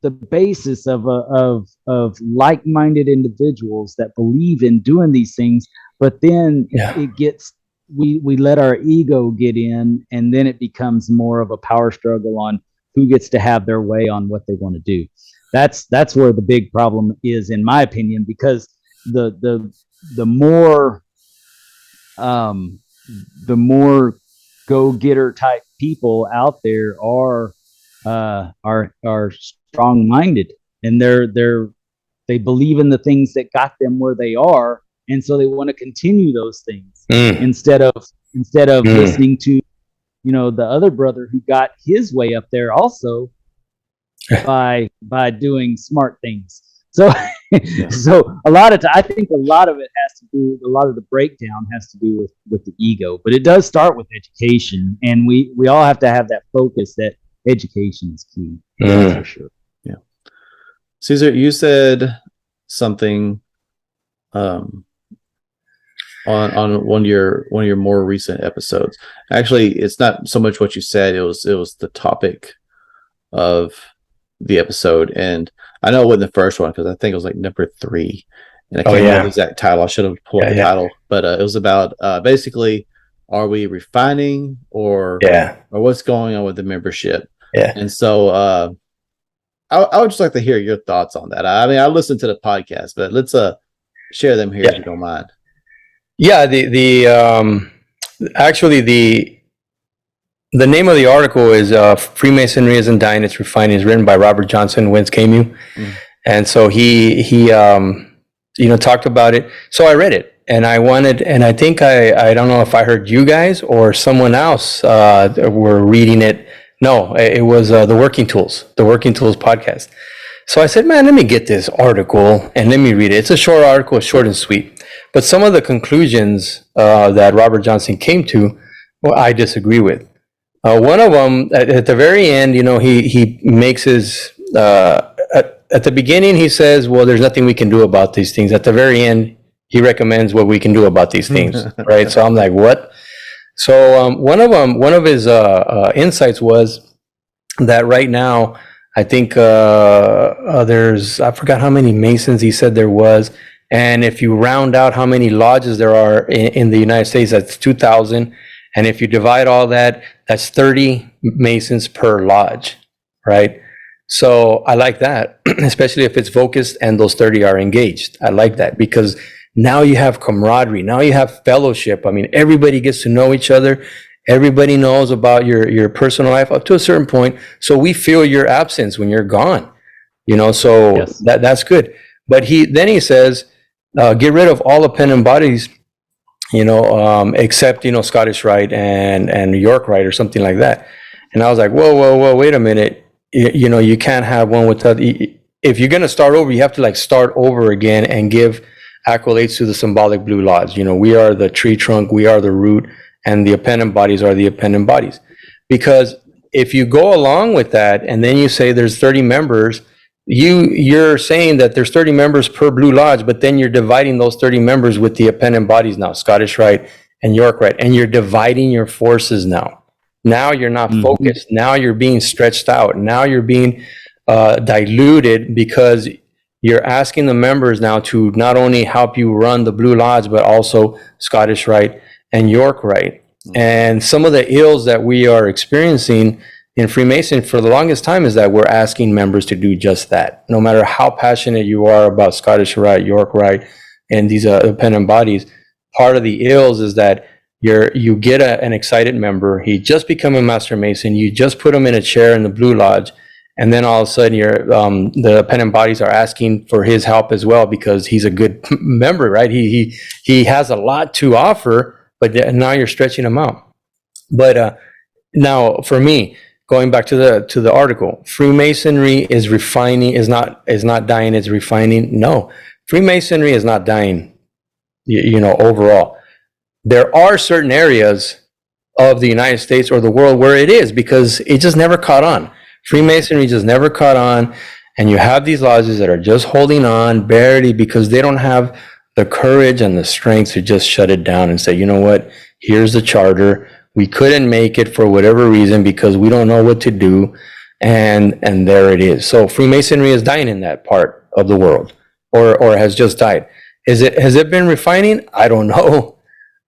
the basis of like-minded individuals that believe in doing these things, but then it gets. We let our ego get in, and then it becomes more of a power struggle on who gets to have their way on what they want to do. That's where the big problem is, in my opinion, because the more go-getter type people out there are strong-minded, and they believe in the things that got them where they are, and so they want to continue those things instead of listening to the other brother who got his way up there also by doing smart things. So so I think a lot of it has to do, a lot of the breakdown has to do with the ego, but it does start with education, and we all have to have that focus that education is key. That's for sure. Yeah. Cesar, you said something on one of your more recent episodes. Actually, it's not so much what you said, it was the topic of the episode. And I know it wasn't the first one, because I think it was like number 3, and I can't remember the exact title. I should have pulled up the title, but it was about basically, are we refining or what's going on with the membership? And so I would just like to hear your thoughts on that. I mean, I listened to the podcast, but let's share them here if you don't mind. Yeah, actually the name of the article is Freemasonry Isn't Dying, It's Refining. It's written by Robert Johnson, Wentz Camus. And so he talked about it. So I read it, and I think I don't know if I heard you guys or someone else were reading it. No, it was the Working Tools podcast. So I said, man, let me get this article and let me read it. It's a short article, short and sweet. But some of the conclusions that Robert Johnson came to, well, I disagree with. One of them, at the very end, he makes his at the beginning, he says, well, there's nothing we can do about these things. At the very end, he recommends what we can do about these things, right? So I'm like, what? So one of his insights was that right now, I think I forgot how many Masons he said there was. And if you round out how many lodges there are in the United States, that's 2,000. And if you divide all that, that's 30 Masons per lodge, right? So I like that, especially if it's focused and those 30 are engaged. I like that because now you have camaraderie. Now you have fellowship. I mean, everybody gets to know each other. Everybody knows about your personal life up to a certain point. So we feel your absence when you're gone, so Yes. that's good. But he says, get rid of all appendant bodies, except, Scottish Rite and New York Rite or something like that. And I was like, whoa, wait a minute. You can't have one without, if you're going to start over, you have to start over again and give accolades to the symbolic Blue Lodge. We are the tree trunk, we are the root, and the appendant bodies are the appendant bodies. Because if you go along with that and then you say there's 30 members, you're saying that there's 30 members per Blue Lodge, but then you're dividing those 30 members with the appendant bodies now, Scottish Rite and York Rite, and you're dividing your forces now. Now you're not focused. Now you're being stretched out. Now you're being diluted because you're asking the members now to not only help you run the Blue Lodge, but also Scottish Rite and York Rite. And some of the ills that we are experiencing in Freemason for the longest time is that we're asking members to do just that. No matter how passionate you are about Scottish Rite, York Rite, and these appendant bodies, part of the ills is that you get an excited member. He just become a Master Mason. You just put him in a chair in the Blue Lodge, and then all of a sudden the appendant bodies are asking for his help as well because he's a good member, right? He has a lot to offer, but now you're stretching him out. But now for me, going back to the article, Freemasonry is refining, is not dying, it's refining. No, Freemasonry is not dying, overall. There are certain areas of the United States or the world where it is because it just never caught on. Freemasonry just never caught on, and you have these lodges that are just holding on barely because they don't have the courage and the strength to just shut it down and say, you know what, here's the charter. We couldn't make it for whatever reason because we don't know what to do, and there it is. So Freemasonry is dying in that part of the world, or has just died. Has it been refining? I don't know.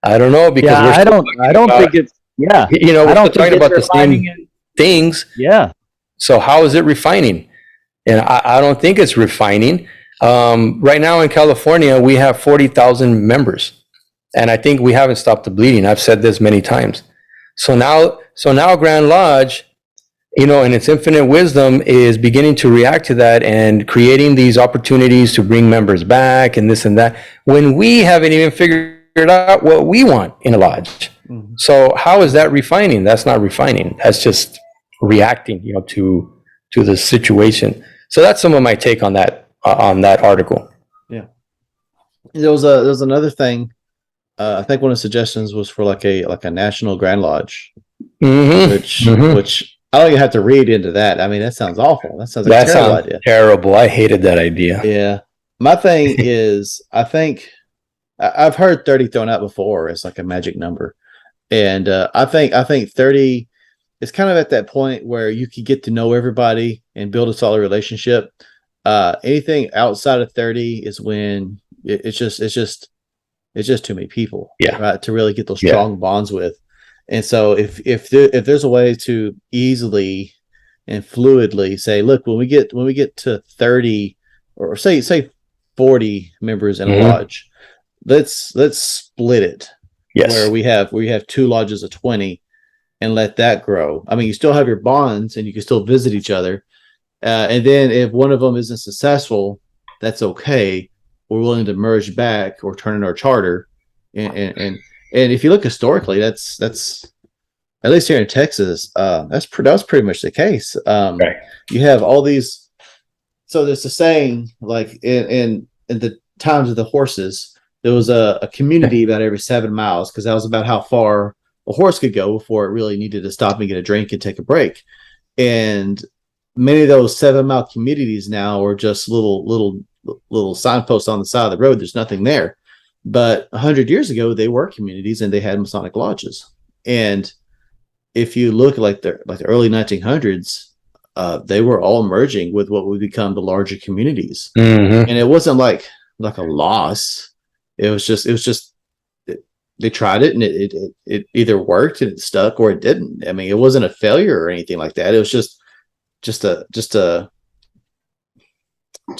Because I don't think it's we're still talking about the same things. Yeah. So how is it refining? And I don't think it's refining. Right now in California, we have 40,000 members, and I think we haven't stopped the bleeding. I've said this many times. So now Grand Lodge, in its infinite wisdom, is beginning to react to that and creating these opportunities to bring members back and this and that, when we haven't even figured out what we want in a lodge. Mm-hmm. So how is that refining? That's not refining. That's just reacting, to the situation. So that's some of my take on that article. Yeah. There was another thing. I think one of the suggestions was for like a national Grand Lodge, which I don't even have to read into that. I mean, that sounds awful. That sounds like a terrible idea. Terrible. I hated that idea. Yeah. My thing is, I think I've heard 30 thrown out before as like a magic number, and I think 30 is kind of at that point where you can get to know everybody and build a solid relationship. Anything outside of 30 is when it's just too many people, right, to really get those strong bonds with. And so if there's a way to easily and fluidly say, look, when we get to 30 or say 40 members in a lodge, let's split it. Yes. Where we have two lodges of 20 and let that grow. I mean, you still have your bonds and you can still visit each other. And then if one of them isn't successful, that's okay. We're willing to merge back or turn in our charter. And if you look historically, that's at least here in Texas, that's pretty much the case. Right. You have all these. So there's a saying, like in the times of the horses, there was a community about every 7 miles, because that was about how far a horse could go before it really needed to stop and get a drink and take a break. And many of those 7 mile communities now are just little signposts on the side of the road. There's nothing there. But 100 years ago, they were communities and they had Masonic lodges. And if you look like the early 1900s, they were all merging with what would become the larger communities. Mm-hmm. And it wasn't like a loss. It was just they tried it and it either worked and it stuck or it didn't. I mean, it wasn't a failure or anything like that. It was just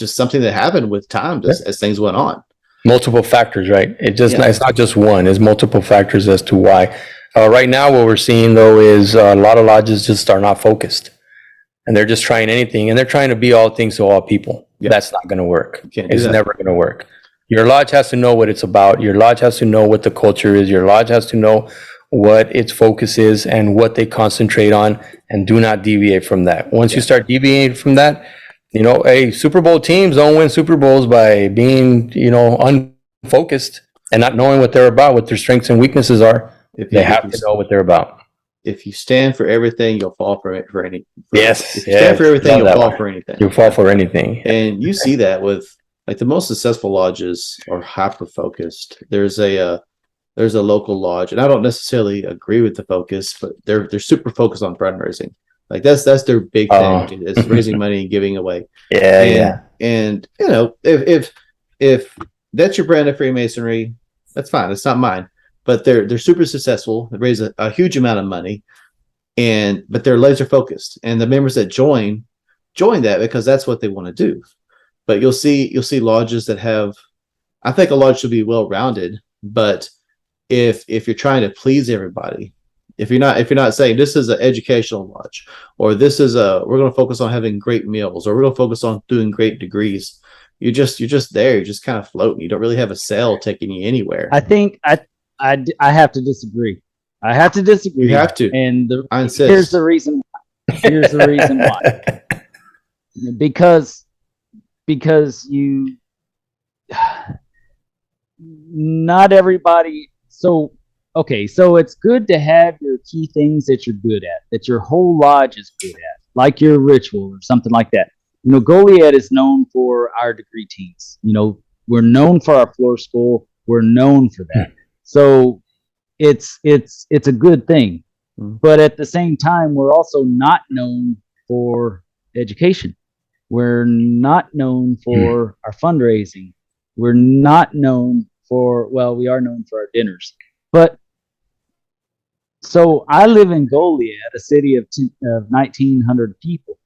something that happened with time as things went on. Multiple factors, right? It's not just one. It's multiple factors as to why. Right now, what we're seeing though is a lot of lodges just are not focused, and they're just trying anything, and they're trying to be all things to all people. Yeah. That's not going to work. It's never going to work. Your lodge has to know what it's about. Your lodge has to know what the culture is. Your lodge has to know what its focus is and what they concentrate on, and do not deviate from that. Once you start deviating from that, Super Bowl teams don't win Super Bowls by being, unfocused and not knowing what they're about, what their strengths and weaknesses are. They have to know what they're about. If you stand for everything, you'll fall for anything. Yes. If you stand for everything, you'll fall for anything. You'll fall for anything. And you see that with the most successful lodges are hyper focused. There's a local lodge, and I don't necessarily agree with the focus, but they're super focused on fundraising. That's their big thing. It's raising money and giving away. And if that's your brand of Freemasonry, that's fine. It's not mine. But they're super successful. They raise a huge amount of money, but they're laser focused. And the members that join that because that's what they want to do. But you'll see lodges that have. I think a lodge should be well rounded. But if you're trying to please everybody, if you're not saying this is an educational lodge, or this is we're going to focus on having great meals, or we're going to focus on doing great degrees, you're just there. You're just kind of floating. You don't really have a sail taking you anywhere. I think I have to disagree. You have to. And here's the reason why. Because not everybody. So it's good to have your key things that you're good at, that your whole lodge is good at, like your ritual or something like that. Goliad is known for our degree teams. We're known for our floor school. We're known for that. So it's a good thing. But at the same time, we're also not known for education. We're not known for our fundraising. We're not known for, we are known for our dinners. But so I live in Goliad, a city of 1,900 people.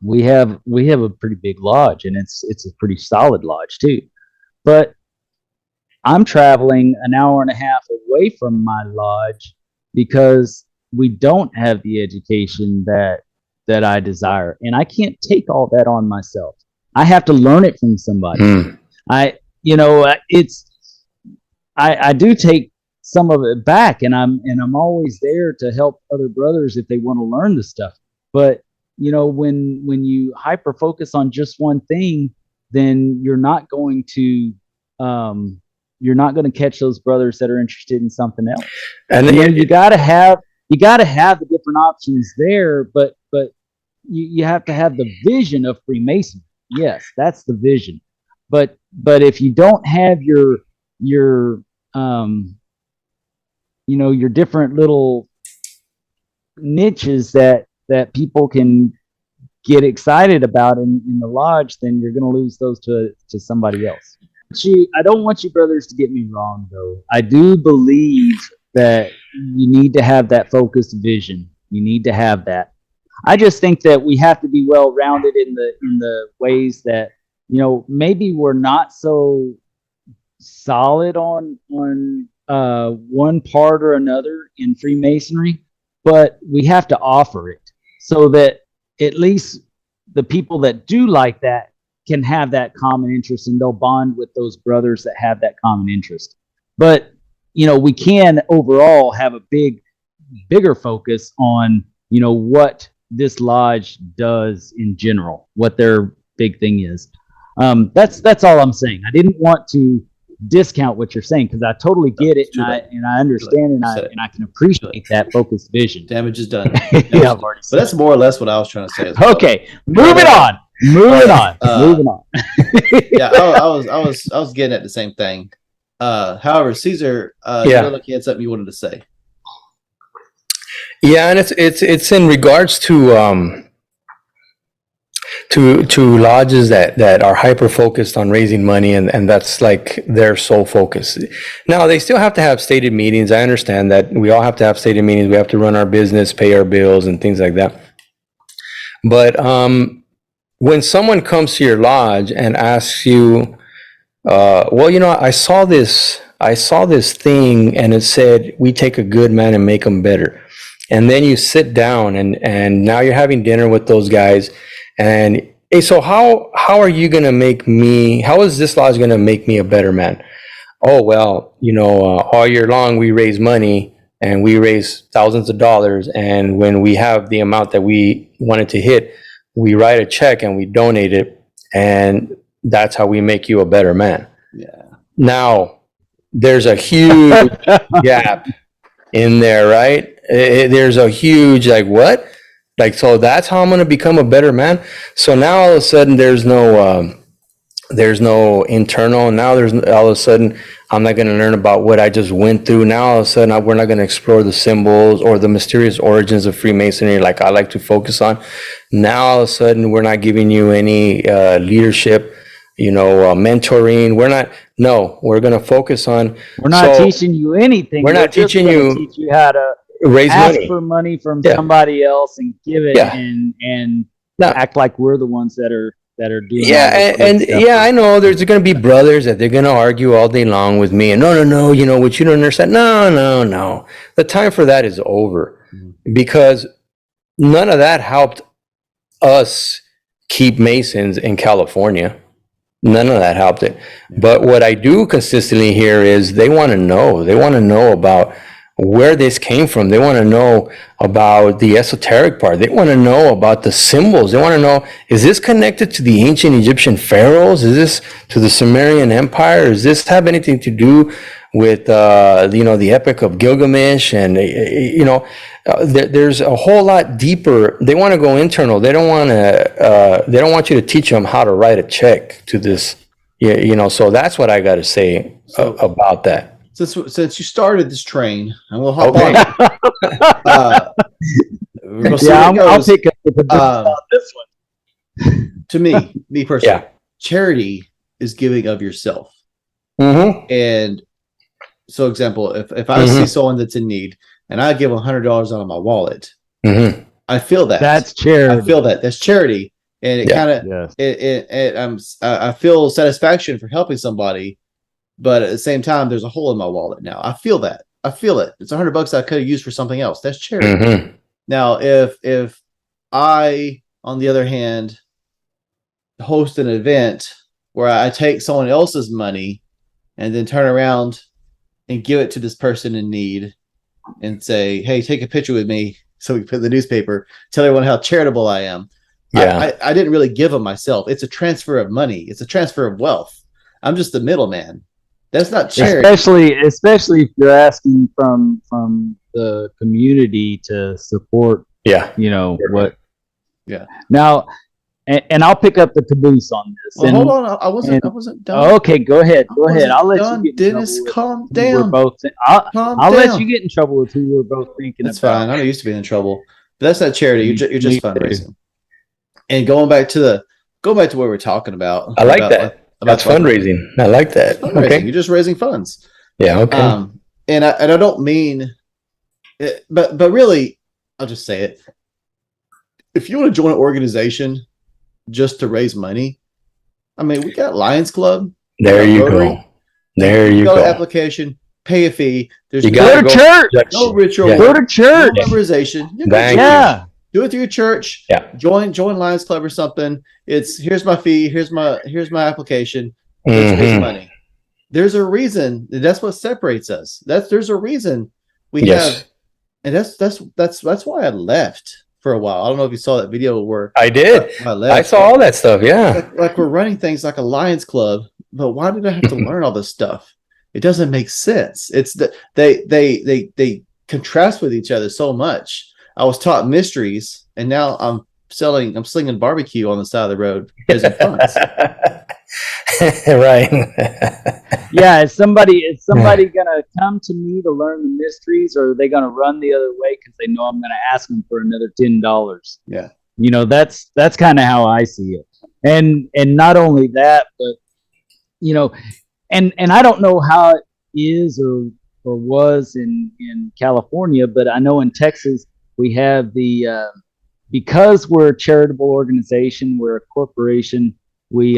We have a pretty big lodge, and it's a pretty solid lodge too. But I'm traveling an hour and a half away from my lodge because we don't have the education that I desire, and I can't take all that on myself. I have to learn it from somebody. I do take some of it back, and I'm always there to help other brothers if they want to learn the stuff. But when you hyper focus on just one thing, then you're not going to catch those brothers that are interested in something else. And then you got to have the different options there, but you have to have the vision of Freemasonry. Yes, that's the vision. But if you don't have your different little niches that people can get excited about in the lodge, then you're going to lose those to somebody else. I don't want you brothers to get me wrong, though. I do believe that you need to have that focused vision. You need to have that. I just think that we have to be well rounded in the ways that maybe we're not so solid on one part or another in Freemasonry, but we have to offer it so that at least the people that do like that can have that common interest, and they'll bond with those brothers that have that common interest. But we can overall have a bigger focus on what this lodge does in general, what their big thing is. That's all I'm saying. I didn't want to discount what you're saying, because I totally get it, and I understand, and I can appreciate that focused vision. Damage is done. Yeah, I've already but that's more or less what I was trying to say. Okay, moving on. Moving on. Yeah, I was getting at the same thing. However, Cesar, you look like you had something you wanted to say. Yeah, and it's in regards to lodges that are hyper focused on raising money, and that's like their sole focus. Now they still have to have stated meetings. I understand that we all have to have stated meetings. We have to run our business, pay our bills, and things like that. But when someone comes to your lodge and asks you, well, you know, I saw this thing and it said we take a good man and make them better, and then you sit down and now you're having dinner with those guys. And hey, so how are you going to make me, how is this lodge going to make me a better man? Oh, well, you know, all year long we raise money and we raise thousands of dollars. And when we have the amount that we wanted to hit, we write a check and we donate it. And that's how we make you a better man. Yeah. Now, there's a huge gap in there, right? There's a huge, like, what? Like, so that's how I'm going to become a better man. So now all of a sudden there's no internal. Now there's all of a sudden I'm not going to learn about what I just went through. Now all of a sudden we're not going to explore the symbols or the mysterious origins of Freemasonry like I like to focus on. Now all of a sudden we're not giving you any leadership, mentoring. We're going to focus on. We're not teaching you anything. We're not teaching you. Teach you how to raise ask money. for money from somebody else and give it and act like we're the ones that are doing I know there's going to be brothers that they're going to argue all day long with me and no, what you don't understand, no, the time for that is over. Because none of that helped us keep Masons in California. None of that helped it. But what I do consistently hear is they want to know about where this came from. They want to know about the esoteric part. They want to know about the symbols. They want to know, is this connected to the ancient Egyptian pharaohs? Is this to the Sumerian Empire? Does this have anything to do with the Epic of Gilgamesh? And there's a whole lot deeper. They want to go internal. They don't want you to teach them how to write a check to this. So that's what I got to say about that. Since you started this train, and we'll hop on. I'll pick up this one. To me personally, charity is giving of yourself. Mm-hmm. And so, example, if I see someone that's in need and I give $100 out of my wallet, I feel that. That's charity. I feel that. That's charity, and it I feel satisfaction for helping somebody. But at the same time, there's a hole in my wallet now. I feel that. I feel it. It's $100 I could have used for something else. That's charity. Mm-hmm. Now, if I, on the other hand, host an event where I take someone else's money and then turn around and give it to this person in need and say, hey, take a picture with me so we can put in the newspaper, tell everyone how charitable I am. Yeah. I didn't really give them myself. It's a transfer of money. It's a transfer of wealth. I'm just the middleman. That's not charity. Especially if you're asking from the community to support. What? Yeah. Now, and I'll pick up the caboose on this. Well, hold on, I wasn't done. Okay, go ahead. I'll let you get Dennis, calm down. I'll let you get in trouble with who we're both thinking. That's fine. I'm used to being in trouble, but that's not charity. You're just fundraising. And going back to what we were talking about. I like that. That's fundraising. I like that. Okay. You're just raising funds. Yeah. Okay. And I don't mean it, but really, I'll just say it. If you want to join an organization just to raise money, I mean, we got Lions Club. There you go. There you go. Application, pay a fee. There's go to church. No ritual. Go to church. No memorization. Yeah. Do it through your church. Yeah. Join Lions Club or something. It's here's my fee. Here's my application. Let's raise money. There's a reason. That's what separates us. There's a reason we have, and that's why I left for a while. I don't know if you saw that video where I did. I left. I saw all that stuff. Yeah. Like we're running things like a Lions Club but why did I have to learn all this stuff? It doesn't make sense. It's that they contrast with each other so much. I was taught mysteries, and now I'm slinging barbecue on the side of the road raising funds. Right. Yeah, is somebody gonna come to me to learn the mysteries, or are they gonna run the other way because they know I'm gonna ask them for another $10? Yeah. That's kind of how I see it. And not only that, but and I don't know how it is or was in California, but I know in Texas we have the because we're a charitable organization, we're a corporation, we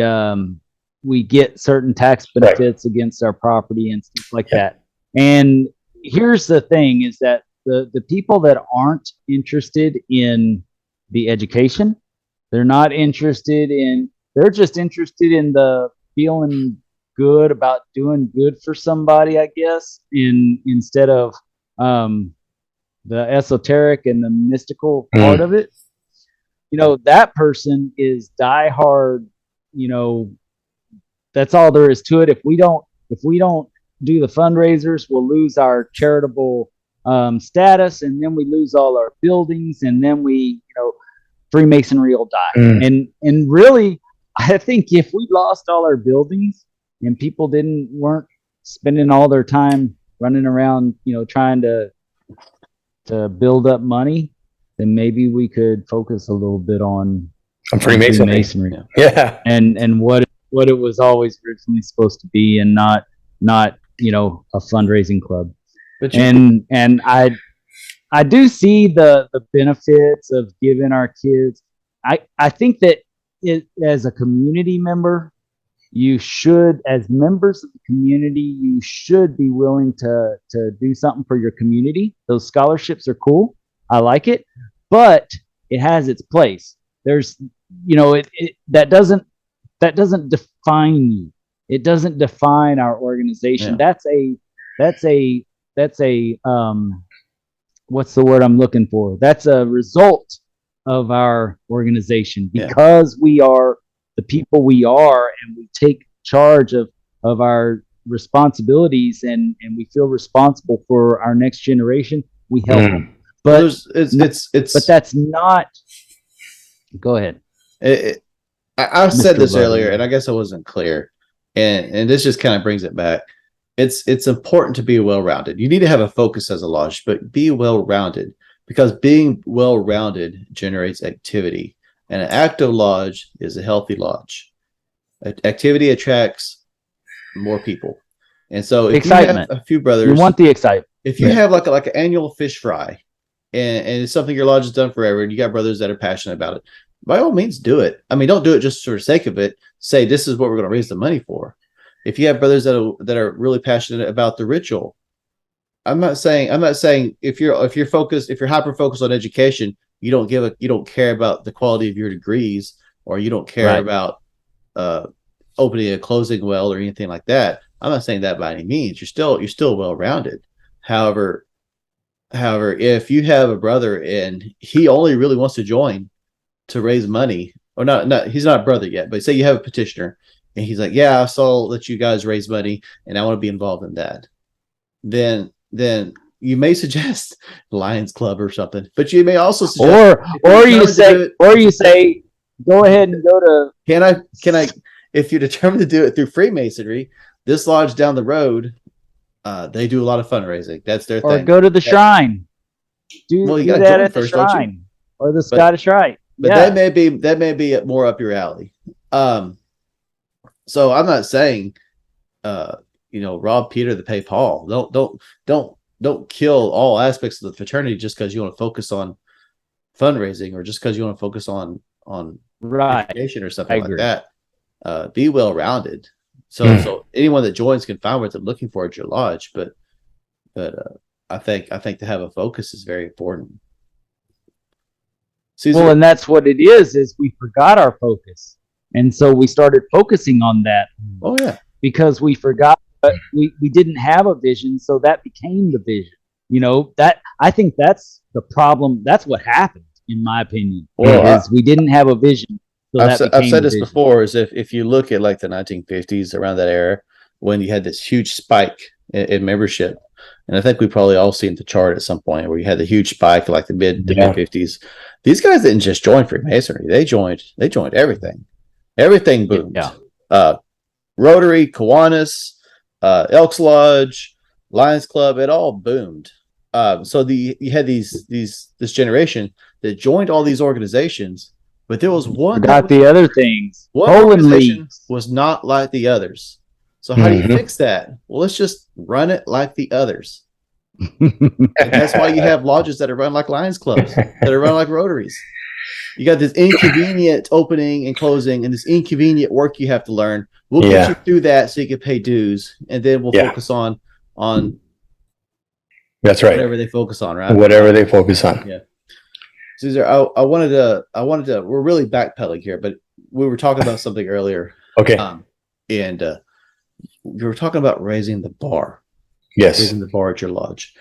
get certain tax benefits against our property and stuff like that. And here's the thing is that the people that aren't interested in the education, they're just interested in the feeling good about doing good for somebody, I guess, instead of the esoteric and the mystical part of it. That person is diehard, that's all there is to it. If we don't do the fundraisers, we'll lose our charitable status, and then we lose all our buildings, and then Freemasonry will die. And really, I think if we lost all our buildings and people weren't spending all their time running around, trying to build up money, then maybe we could focus a little bit on Freemasonry. Yeah. And what it was always originally supposed to be, and not a fundraising club. And I do see the benefits of giving our kids. I think that as a community member, you should, as members of the community, you should be willing to do something for your community. Those scholarships are cool. I like it, but it has its place. There's, that doesn't define you. It doesn't define our organization. Yeah. That's a what's the word I'm looking for? That's a result of our organization because we are the people we are, and we take charge of our responsibilities, and we feel responsible for our next generation. We help them. But but that's not. Go ahead. I said this earlier, and I guess I wasn't clear, and this just kind of brings it back. It's important to be well-rounded. You need to have a focus as a lodge, but be well-rounded, because being well-rounded generates activity, and an active lodge is a healthy lodge. Activity attracts more people, and so if excitement. You have a few brothers, you want the excitement. If you have like an annual fish fry, and it's something your lodge has done forever, and you got brothers that are passionate about it, by all means, do it. I mean, don't do it just for the sake of it. Say, this is what we're going to raise the money for. If you have brothers that are really passionate about the ritual, I'm not saying if you're hyper focused on education, you don't care about the quality of your degrees, or you don't care about opening and closing well or anything like that. I'm not saying that by any means. You're still well-rounded. However, if you have a brother and he only really wants to join to raise money, or not, he's not a brother yet, but say you have a petitioner and he's like, yeah, I saw that you guys raise money and I want to be involved in that. Then you may suggest Lions Club or something, but you may also suggest, or you say, go ahead and go to. Can I? If you're determined to do it through Freemasonry, this lodge down the road, they do a lot of fundraising. That's their thing. Or go to the shrine. Do that at the shrine or the Scottish Rite. But that may be more up your alley. So I'm not saying, rob Peter to pay Paul. Don't kill all aspects of the fraternity just because you want to focus on fundraising, or just because you want to focus on education or something like that. Be well-rounded. So anyone that joins can find what they're looking for at your lodge. But I think to have a focus is very important. Cesar? Well, and that's what it is we forgot our focus. And so we started focusing on that. Oh, yeah. Because we forgot, we didn't have a vision, so that became the vision. That I think that's the problem. That's what happened, in my opinion. Is we didn't have a vision. So I've that I've said became this vision. before. Is if you look at like the 1950s, around that era, when you had this huge spike in membership, and I think we probably all seen the chart at some point where you had the huge spike, like the mid 50s. These guys didn't just join Freemasonry; they joined everything. Everything boomed. Yeah. Rotary, Kiwanis, Elks Lodge, Lions Club, it all boomed. So you had this generation that joined all these organizations, but there was one Forgot the other things. one Bowling organization leagues. was not like the others. So how do you fix that? Well, let's just run it like the others. And that's why you have lodges that are run like Lions Clubs, that are run like Rotaries. You got this inconvenient opening and closing and this inconvenient work you have to learn. We'll get you through that so you can pay dues, and then we'll focus on that's right. Whatever they focus on, right? Whatever they focus on. Yeah. Cesar, I wanted to. We're really backpedaling here, but we were talking about something earlier. Okay. And you were talking about raising the bar. Yes. Raising the bar at your lodge.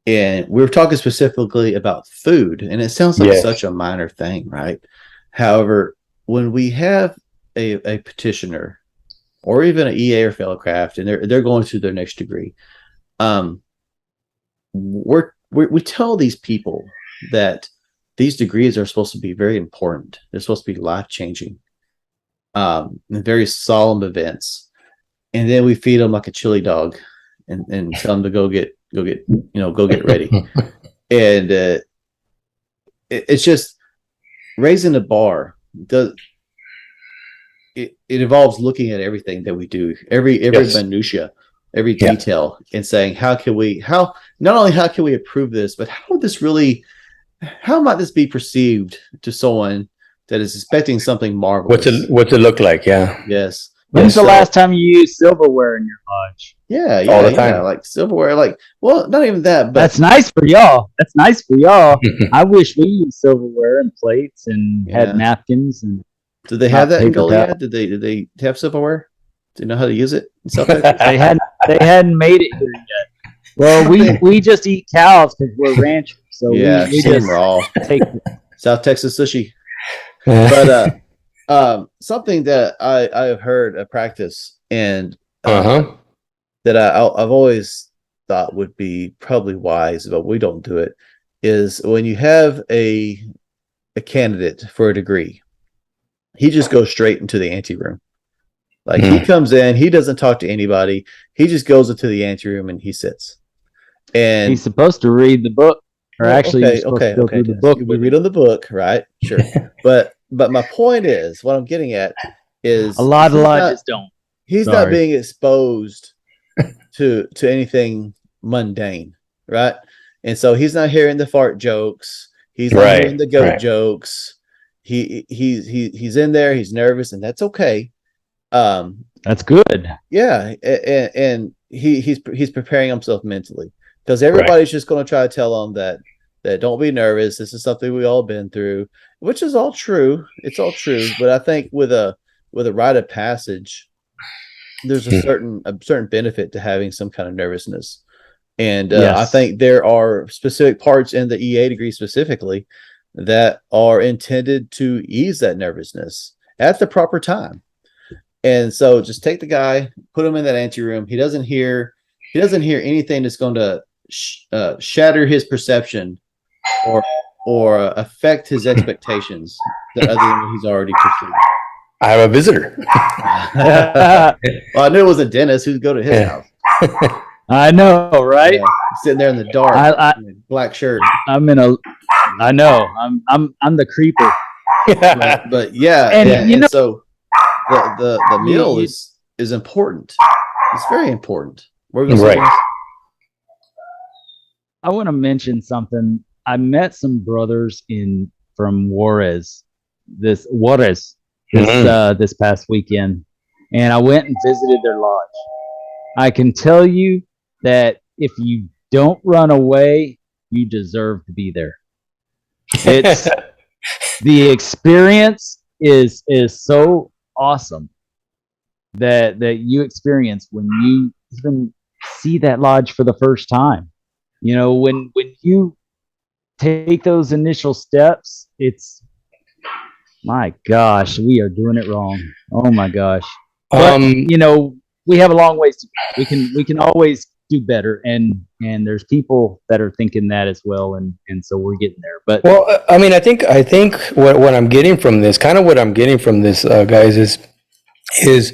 And we were talking specifically about food, and it sounds like such a minor thing, right? However, when we have a petitioner or even an EA or fellow craft, and they're going through their next degree, we tell these people that these degrees are supposed to be very important. They're supposed to be life-changing, and very solemn events. And then we feed them like a chili dog and tell them to go get ready. And it's just raising the bar. It involves looking at everything that we do, every minutia, every detail, and saying not only how can we improve this, but how might this be perceived to someone that is expecting something marvelous? What's it look like? Yeah. Yes. When's the last time you used silverware in your lodge? Yeah, all the time. Like silverware, not even that, but that's nice for y'all. I wish we used silverware and plates and had napkins. And did they have that in Goliad? Did they have silverware? Do you know how to use it in South Texas? They hadn't made it here yet. Well, we just eat cows because we're ranchers. So we just raw. Take it. South Texas sushi. But something that I have heard a practice and that I've always thought would be probably wise, but we don't do it, is when you have a candidate for a degree, he just goes straight into the ante room. Like he comes in, he doesn't talk to anybody. He just goes into the ante room and he sits. And he's supposed to read the book, or actually, to go through the book. We read on the book, right? Sure. But my point is, what I'm getting at is a lot of lodges don't. He's not being exposed to anything mundane, right? And so he's not hearing the fart jokes. He's not hearing the goat jokes. He's in there. He's nervous, and that's okay. That's good. Yeah, and he's preparing himself mentally, because everybody's just going to try to tell him that don't be nervous. This is something we all been through, which is all true. It's all true. But I think with a rite of passage, there's a certain benefit to having some kind of nervousness. And I think there are specific parts in the EA degree specifically that are intended to ease that nervousness at the proper time. And so just take the guy, put him in that ante room. He doesn't hear anything that's going to shatter his perception or affect his expectations other than what he's already perceived. I have a visitor. Well, I knew it was a dentist who'd go to his house. I know, right? Yeah, sitting there in the dark, in a black shirt. I know. I'm the creeper. But yeah, and so the meal is important. It's very important. We're going to I want to mention something. I met some brothers from Juarez this past weekend, and I went and visited their lodge. I can tell you that if you don't run away, you deserve to be there. It's the experience is so awesome that you experience when you even see that lodge for the first time. You know, when you take those initial steps, My gosh, we are doing it wrong. Oh my gosh. But Um, we have a long ways to go. We can always do better, and there's people that are thinking that as well, and so we're getting there. But well, I mean, I think what I'm getting from this, kind of what I'm getting from this, guys, is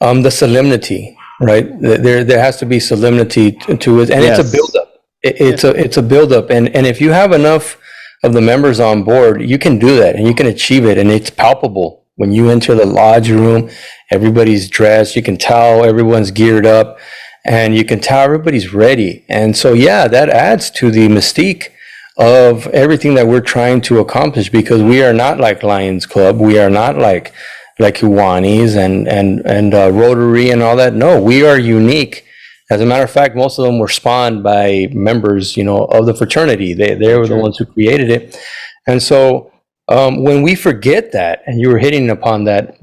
the solemnity, right? There has to be solemnity to it, and it's a yes, buildup. It's a buildup, and if you have enough of the members on board, you can do that, and you can achieve it, and it's palpable when you enter the lodge room. Everybody's dressed. You can tell everyone's geared up, and you can tell everybody's ready. And so, yeah, that adds to the mystique of everything that we're trying to accomplish, because we are not like Lions Club. We are not like Kiwanis and Rotary and all that. No, we are unique. As a matter of fact, most of them were spawned by members, of the fraternity. They were the ones who created it. And so when we forget that, and you were hitting upon that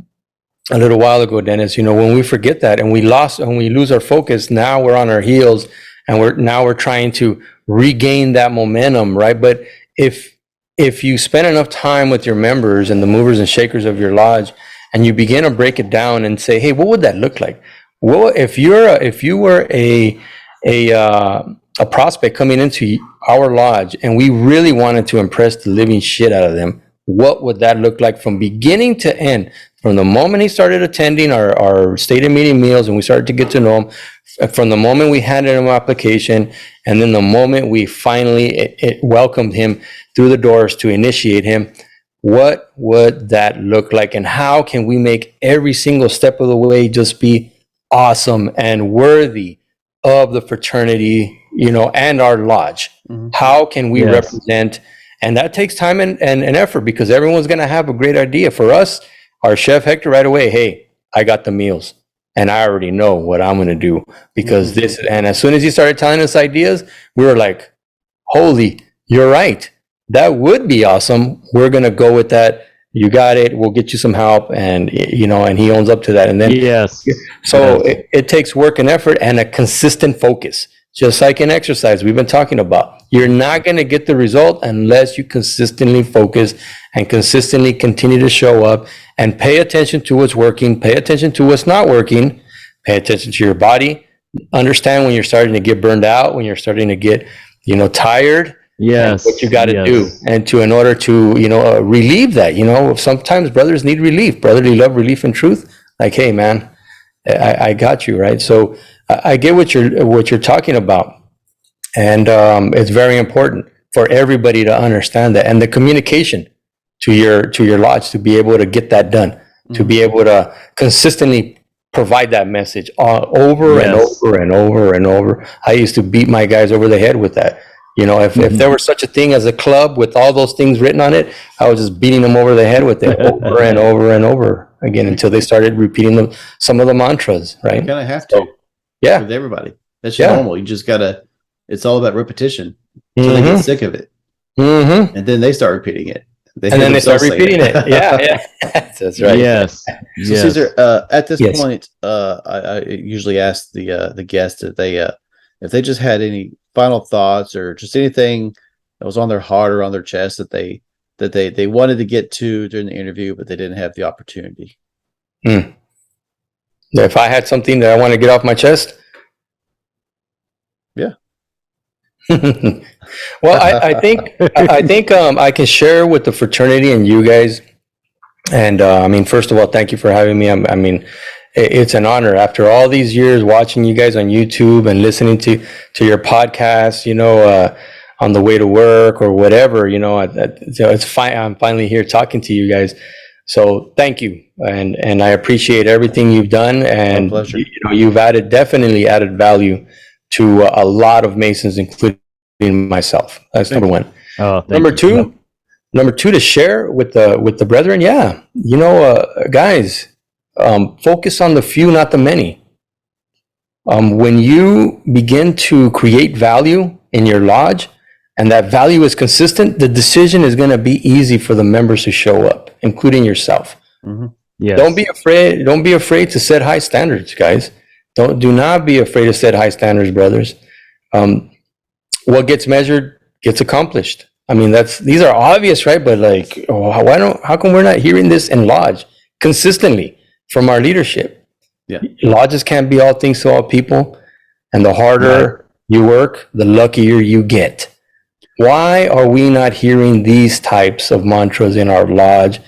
a little while ago, Dennis, when we forget that and we lose our focus, now we're on our heels, and we're trying to regain that momentum, right? But if you spend enough time with your members and the movers and shakers of your lodge, and you begin to break it down and say, hey, what would that look like? Well, if you were a prospect coming into our lodge, and we really wanted to impress the living shit out of them, what would that look like from beginning to end? From the moment he started attending our stated meeting meals, and we started to get to know him, from the moment we handed him an application, and then the moment we finally welcomed him through the doors to initiate him, what would that look like? And how can we make every single step of the way just be awesome and worthy of the fraternity, and our lodge? Mhm. How can we Yes. represent? And that takes time and effort, because everyone's going to have a great idea. For us, our chef Hector, right away, hey, I got the meals, and I already know what I'm going to do, because this. And as soon as he started telling us ideas, we were like, holy, you're right. That would be awesome. We're going to go with that. You got it. We'll get you some help. And, and he owns up to that. And then, yes. so Yes. it takes work and effort and a consistent focus, just like in exercise we've been talking about. You're not going to get the result unless you consistently focus and consistently continue to show up and pay attention to what's working, pay attention to what's not working, pay attention to your body, understand when you're starting to get burned out, when you're starting to get, tired, Yes. what you got to yes. do, and in order to relieve that. Sometimes brothers need relief, brotherly love, relief, and truth. Like, hey man, I got you, right? So I get what you're talking about, and it's very important for everybody to understand that, and the communication to your lodge, to be able to get that done, to be able to consistently provide that message over and Yes. over and over and over. I used to beat my guys over the head with that. If there was such a thing as a club with all those things written on it, I was just beating them over the head with it over and over and over again, until they started repeating some of the mantras, You right? kind of have to Yeah. with everybody. That's Yeah. normal. You just gotta. It's all about repetition until they get sick of it, Mm-hmm. and then they start repeating it. And then they start repeating it. Yeah. That's right. Yes. So yes. Cesar, at this Yes. point, I usually ask the guests if they just had any final thoughts, or just anything that was on their heart or on their chest that they wanted to get to during the interview, but they didn't have the opportunity. If I had something that I want to get off my chest. Yeah. Well, I think I can share with the fraternity and you guys. And first of all, thank you for having me. It's an honor after all these years watching you guys on YouTube and listening to your podcast, on the way to work or whatever, so it's fine. I'm finally here talking to you guys. So thank you. And I appreciate everything you've done. And My pleasure. you've definitely added value to a lot of Masons, including myself. That's Thank number you. one. Oh, thank Number you. two, to share with the brethren. Yeah. Guys, focus on the few, not the many. When you begin to create value in your lodge, and that value is consistent, the decision is going to be easy for the members to show up, including yourself. Mm-hmm. Yes. Don't be afraid to set high standards, guys. Do not be afraid to set high standards, brothers. What gets measured gets accomplished. I mean, these are obvious, right? But like, how come we're not hearing this in lodge consistently from our leadership? Yeah. Lodges can't be all things to all people. And the harder you work, the luckier you get. Why are we not hearing these types of mantras in our lodge?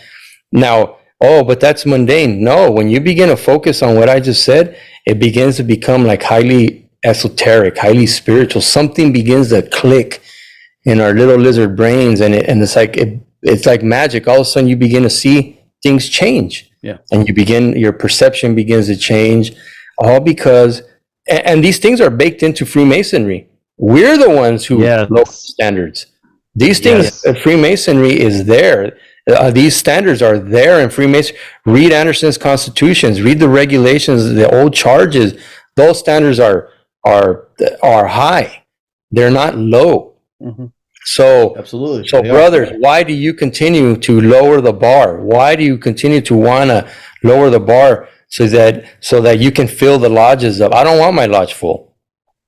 Now, but that's mundane. No, when you begin to focus on what I just said, it begins to become like highly esoteric, highly spiritual. Something begins to click in our little lizard brains, and it's like magic. All of a sudden, you begin to see things change. Yeah, and your perception begins to change, all because, and these things are baked into Freemasonry. We're the ones who lower standards. These things, Freemasonry is there. These standards are there in Freemasonry. Read Anderson's constitutions. Read the regulations, the old charges. Those standards are high. They're not low. Mm-hmm. So absolutely. So brothers, why do you continue to lower the bar? Why do you continue to want to lower the bar so that you can fill the lodges up? I don't want my lodge full.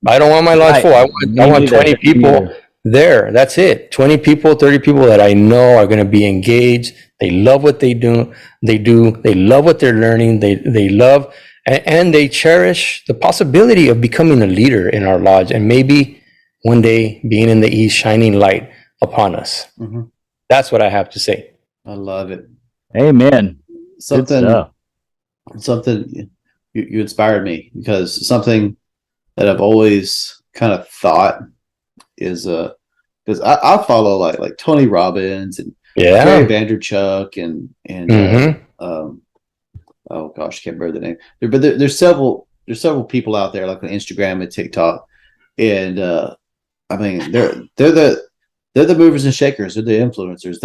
I don't want my lodge full. I want 20 people there. That's it. 20 people, 30 people that I know are going to be engaged. They love what they do. They love what they're learning. They love and they cherish the possibility of becoming a leader in our lodge, and maybe one day being in the East, shining light upon us. Mm-hmm. That's what I have to say. I love it. Amen. Something you inspired me, because something that I've always kind of thought is because I follow like Tony Robbins and Gary Vaynerchuk and oh gosh, I can't remember the name. But there's several people out there like on Instagram and TikTok, and I mean they're the movers and shakers. They're the influencers.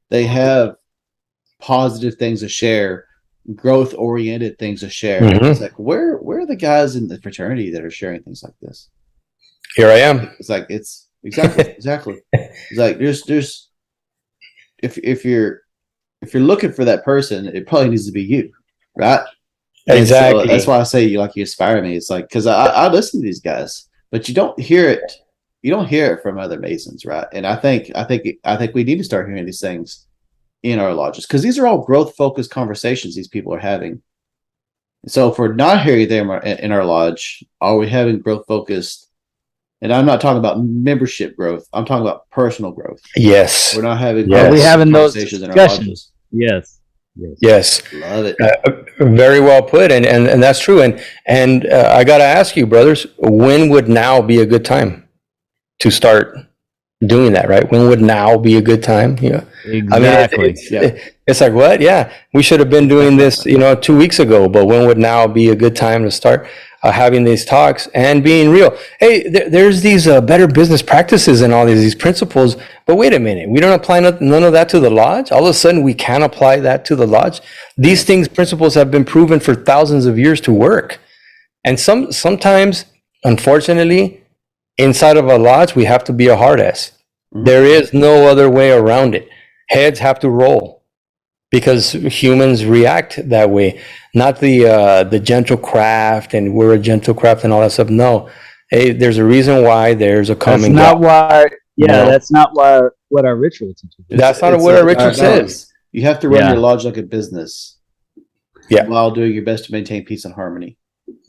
They have positive things to share, growth oriented things to share. Mm-hmm. It's like where are the guys in the fraternity that are sharing things like this? Here I am. It's like it's exactly. It's like there's if you're looking for that person, it probably needs to be you, right? Exactly. So that's why I say you inspire me. It's like because I listen to these guys, but you don't hear it. You don't hear it from other Masons, right? And I think we need to start hearing these things in our lodges, because these are all growth focused conversations these people are having. So if we're not hearing them in our lodge, are we having growth focused? And I'm not talking about membership growth. I'm talking about personal growth. Yes. We're not having. Are we having those conversations discussions? in our lodges? Yes. Love it. Very well put, and that's true. And I got to ask you, brothers, when would now be a good time to start doing that? Right? When would now be a good time? Yeah. Exactly. I mean, it's like what? Yeah, we should have been doing this, 2 weeks ago. But when would now be a good time to start having these talks and being real? Hey, there's these better business practices and all these principles. But wait a minute, we don't apply none of that to the lodge. All of a sudden, we can apply that to the lodge. These principles have been proven for thousands of years to work. And sometimes, unfortunately, inside of a lodge, we have to be a hard ass. Mm-hmm. There is no other way around it. Heads have to roll because humans react that way. Not the gentle craft and we're a gentle craft and all that stuff. No, hey, there's a reason why there's a common. That's not why. Yeah, no. That's not why what our ritual teaches. That's not what our ritual says. You have to run your lodge like a business. Yeah, while doing your best to maintain peace and harmony.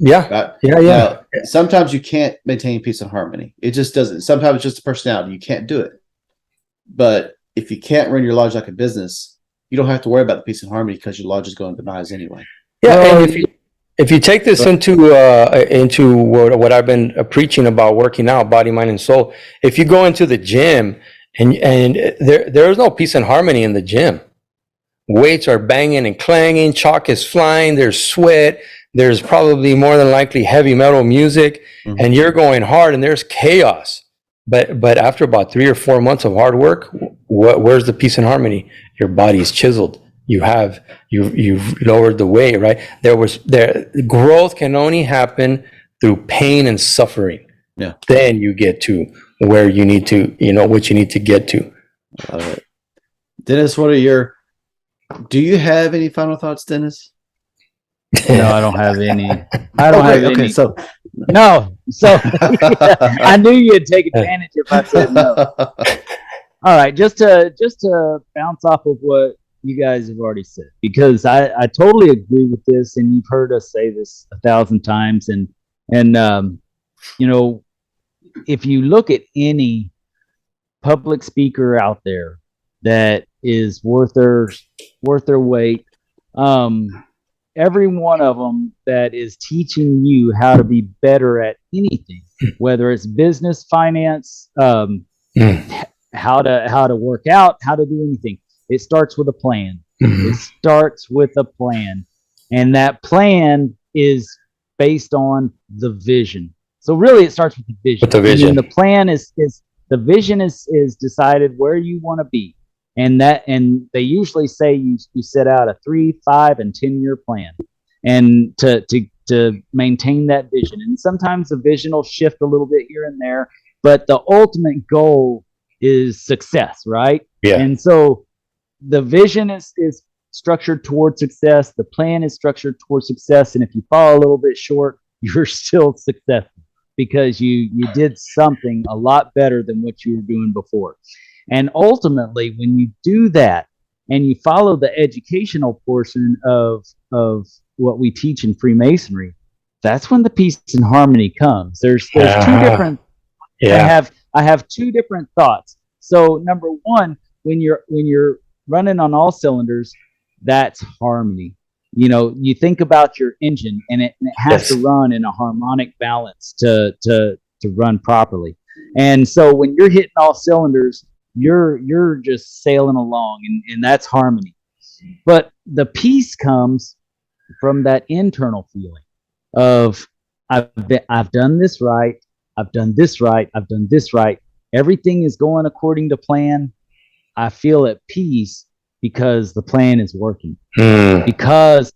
Yeah. Right? Yeah. Now, sometimes you can't maintain peace and harmony. It just doesn't. Sometimes it's just a personality. You can't do it. But if you can't run your lodge like a business, you don't have to worry about the peace and harmony because your lodge is going to demise anyway. Yeah. And if you take this into what I've been preaching about, working out, body, mind, and soul, if you go into the gym and there is no peace and harmony in the gym. Weights are banging and clanging, chalk is flying, there's sweat, there's probably more than likely heavy metal music, mm-hmm. and you're going hard and there's chaos. But after about 3 or 4 months of hard work, where's the peace and harmony? Your body's chiseled. You've lowered the weight, right? Growth can only happen through pain and suffering. Yeah. Then you get to where you need to, what you need to get to. Dennis, do you have any final thoughts, Dennis? No, I don't have any. I don't have any. Okay, so no. So I knew you'd take advantage if I said no. All right, just to bounce off of what you guys have already said, because I totally agree with this, and you've heard us say this 1,000 times, and you know, if you look at any public speaker out there that is worth their weight, um, every one of them that is teaching you how to be better at anything, whether it's business, finance, Mm. how to work out, how to do anything. It starts with a plan. It Mhm. starts with a plan, and that plan is based on the vision. So really, it starts with the With vision, the and then vision. the plan is the vision is decided where you want to be, and they usually say you set out a 3, 5, and 10-year plan, and to maintain that vision. And sometimes the vision will shift a little bit here and there, but the ultimate goal is success, right? Yeah. And so the vision is structured towards success. The plan is structured towards success. And if you fall a little bit short, you're still successful because you did something a lot better than what you were doing before. And ultimately, when you do that and you follow the educational portion of what we teach in Freemasonry, that's when the peace and harmony comes. There's two Uh-huh. different I Yeah. have I have two different thoughts. So number one, when you're running on all cylinders, that's harmony. You think about your engine, and it has to Yes. run in a harmonic balance to run properly. And so when you're hitting all cylinders, you're just sailing along, and that's harmony. But the peace comes from that internal feeling of I've done this right, I've done this right, I've done this right. Everything is going according to plan. I feel at peace because the plan is working. Mm. Because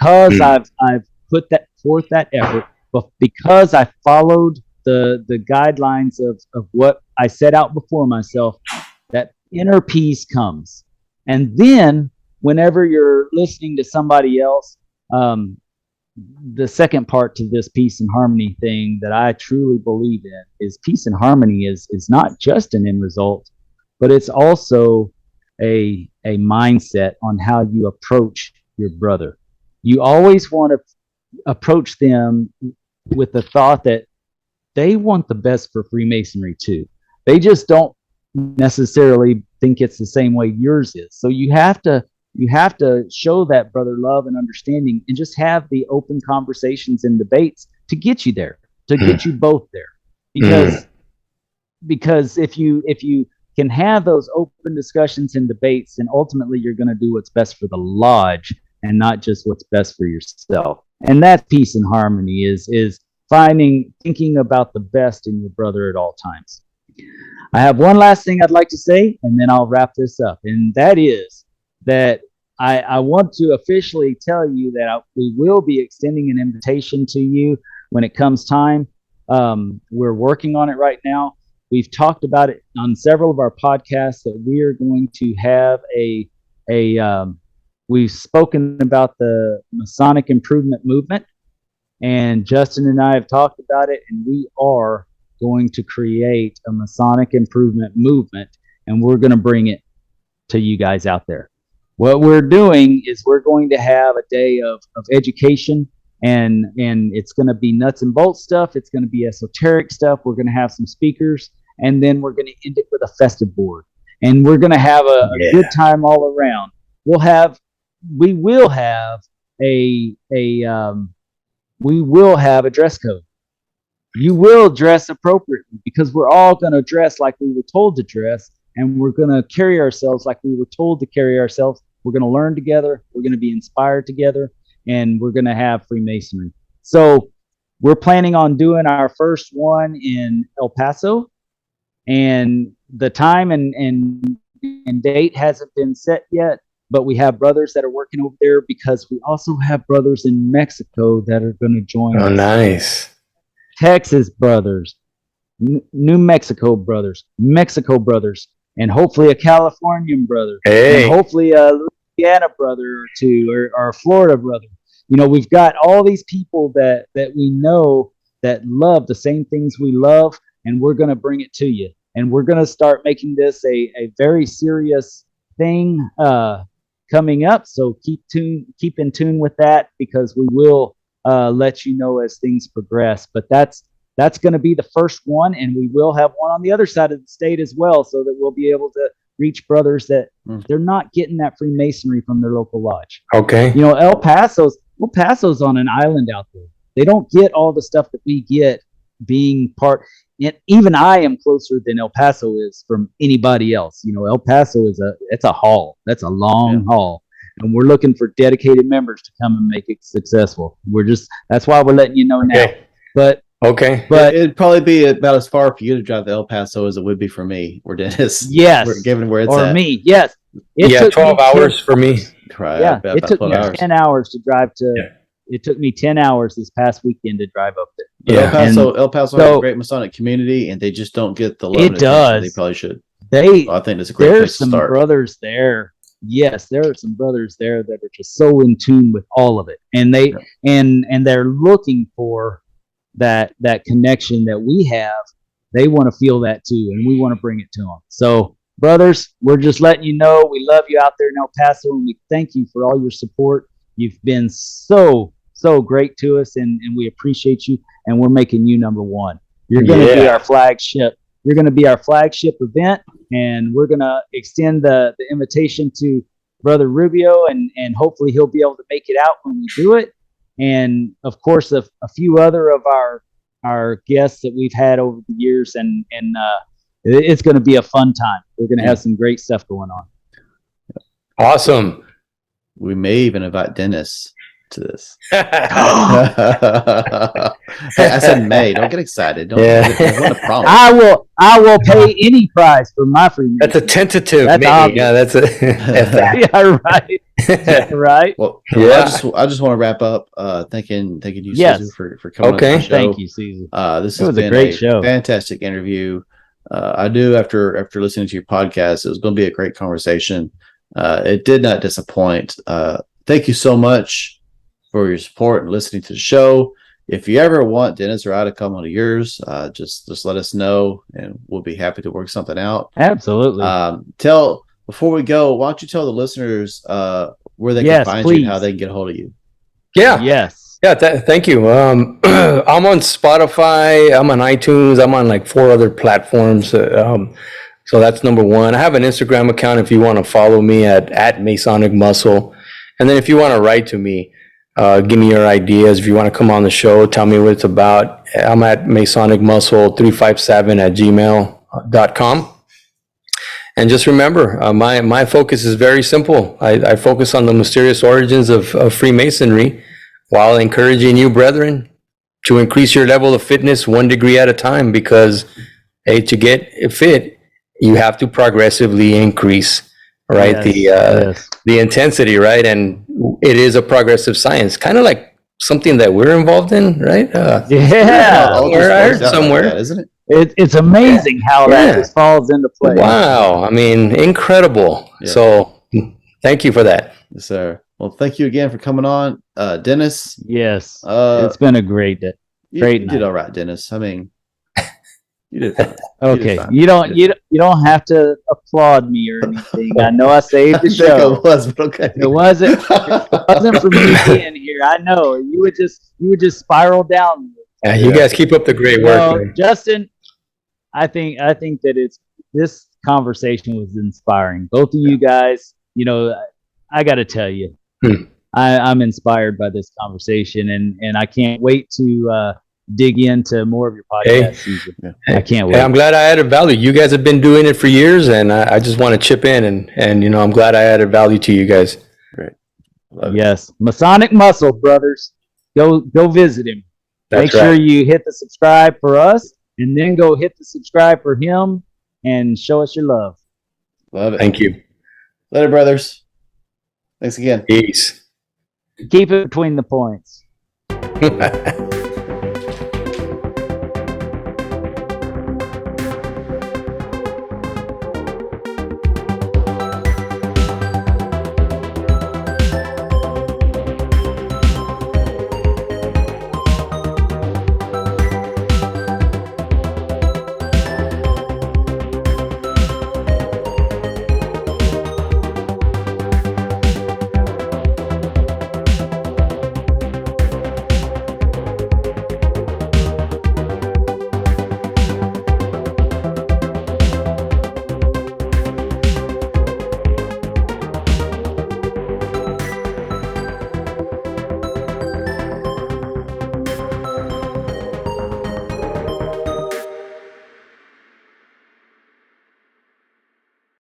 Mm. I've put that forth that effort, but because I followed the guidelines of what I set out before myself, that inner peace comes. And then whenever you're listening to somebody else, um, the second part to this peace and harmony thing that I truly believe in is peace and harmony is not just an end result, but it's also a mindset on how you approach your brother. You always want to approach them with the thought that they want the best for Freemasonry too. They just don't necessarily think it's the same way yours is. So you have to show that brother love and understanding, and just have the open conversations and debates to get you there, to Mm. get you both there. Mm. Because if you can have those open discussions and debates, then ultimately you're going to do what's best for the lodge and not just what's best for yourself. And that's peace and harmony is thinking about the best in your brother at all times. I have one last thing I'd like to say, and then I'll wrap this up. And that is that I want to officially tell you that we will be extending an invitation to you when it comes time. We're working on it right now. We've talked about it on several of our podcasts that we are going to have a we've spoken about the Masonic Improvement movement, and Justin and I have talked about it, and we are going to create a Masonic Improvement movement, and we're going to bring it to you guys out there. What we're doing is we're going to have a day of education, and it's going to be nuts and bolts stuff. It's going to be esoteric stuff. We're going to have some speakers, and then we're going to end it with a festive board, and we're going to have a good time all around. We will have a dress code. You will dress appropriately because we're all going to dress like we were told to dress, and we're going to carry ourselves like we were told to carry ourselves. We're going to learn together. We're going to be inspired together, and we're going to have Freemasonry. So we're planning on doing our first one in El Paso, and the time and date hasn't been set yet, but we have brothers that are working over there because we also have brothers in Mexico that are going to join Oh, us. nice. Texas brothers, New Mexico brothers, Mexico brothers, and hopefully a Californian brother, and Hey. hopefully a Louisiana brother or two, or a Florida brother. We've got all these people that we know that love the same things we love, and we're going to bring it to you. and we're going to start making this a very serious thing coming up. So keep in tune with that, because we will let you know as things progress. But that's going to be the first one, and we will have one on the other side of the state as well, so that we'll be able to reach brothers that they're not getting that Freemasonry from their local lodge. Okay. You know, El Paso's on an island out there. They don't get all the stuff that we get being part. And even I am closer than El Paso is from anybody else. You know, El Paso it's a haul. That's a long haul. And we're looking for dedicated members to come and make it successful. That's why we're letting you know now. But it'd probably be about as far for you to drive to El Paso as it would be for me or Dennis. Yes. Given where it's or at. me. Yes. It took 12 hours for me. Yeah, it took me 10 hours to drive to. Yeah. It took me 10 hours this past weekend to drive up there. Yeah. El Paso has a great Masonic community, and they just don't get the love. It does. They probably should. I think that's a great place to start. There's some brothers there. Yes, there are some brothers there that are just so in tune with all of it, and they're looking for that connection that we have. They want to feel that too, and we want to bring it to them. So, brothers, we're just letting you know we love you out there in El Paso, and we thank you for all your support. You've been so great to us, and we appreciate you, and we're making you number one. You're going to be our flagship. You're going to be our flagship event, and we're going to extend the invitation to Brother Rubio, and hopefully he'll be able to make it out when we do it. And of course, a few other of our guests that we've had over the years, and it's going to be a fun time. We're going to have some great stuff going on. Awesome. We may even invite Dennis to this. Hey, I said may. Don't get excited. Don't want to promise. I will pay any price for my free. That's a tentative. That's maybe. Yeah, that's a. Yeah, right. Right. Well, I just want to wrap up. Thanking you, Cesar, for coming on the show. Thank you, Cesar. This has been a great show. Fantastic interview. I knew after listening to your podcast, it was going to be a great conversation. It did not disappoint. Thank you so much for your support and listening to the show. If you ever want Dennis or I to come on to yours, just let us know, and we'll be happy to work something out. Absolutely. Before we go, why don't you tell the listeners where they can find you and how they can get a hold of you? Yeah. Yes. Yeah. Thank you. I'm on Spotify. I'm on iTunes. I'm on like 4 other platforms. So that's number one. I have an Instagram account if you want to follow me at Masonic Muscle. And then if you want to write to me, give me your ideas. If you want to come on the show, tell me what it's about. I'm at masonicmuscle357@gmail.com. And just remember, my focus is very simple. I focus on the mysterious origins of Freemasonry while encouraging you, brethren, to increase your level of fitness 1 degree at a time, because to get fit, you have to progressively increase, right? Yes. The intensity, right? And it is a progressive science, kind of like something that we're involved in, right? I heard somewhere, like that, isn't it? It's amazing how that just falls into place. Wow. I mean, incredible. Yeah. So thank you for that. Yes, sir. Well, thank you again for coming on. Dennis. Yes. It's been a great day. You did all right, Dennis. I mean, you did fine. Okay. You don't have to applaud me or anything. I know I saved the show. It was, but okay. It wasn't for me being here. I know. You would just spiral down. Yeah, you guys keep up the great work. Justin, I think that this conversation was inspiring. Both of you guys, I got to tell you, I'm inspired by this conversation, and I can't wait to dig into more of your podcast season. I can't wait. I'm glad I added value. You guys have been doing it for years, and I just want to chip in, and I'm glad I added value to you guys. Great. Yes. Masonic Muscle, brothers. Go visit him. Make sure you hit the subscribe for us, and then go hit the subscribe for him and show us your love. Love it. Thank you. Later, brothers. Thanks again. Peace. Keep it between the points.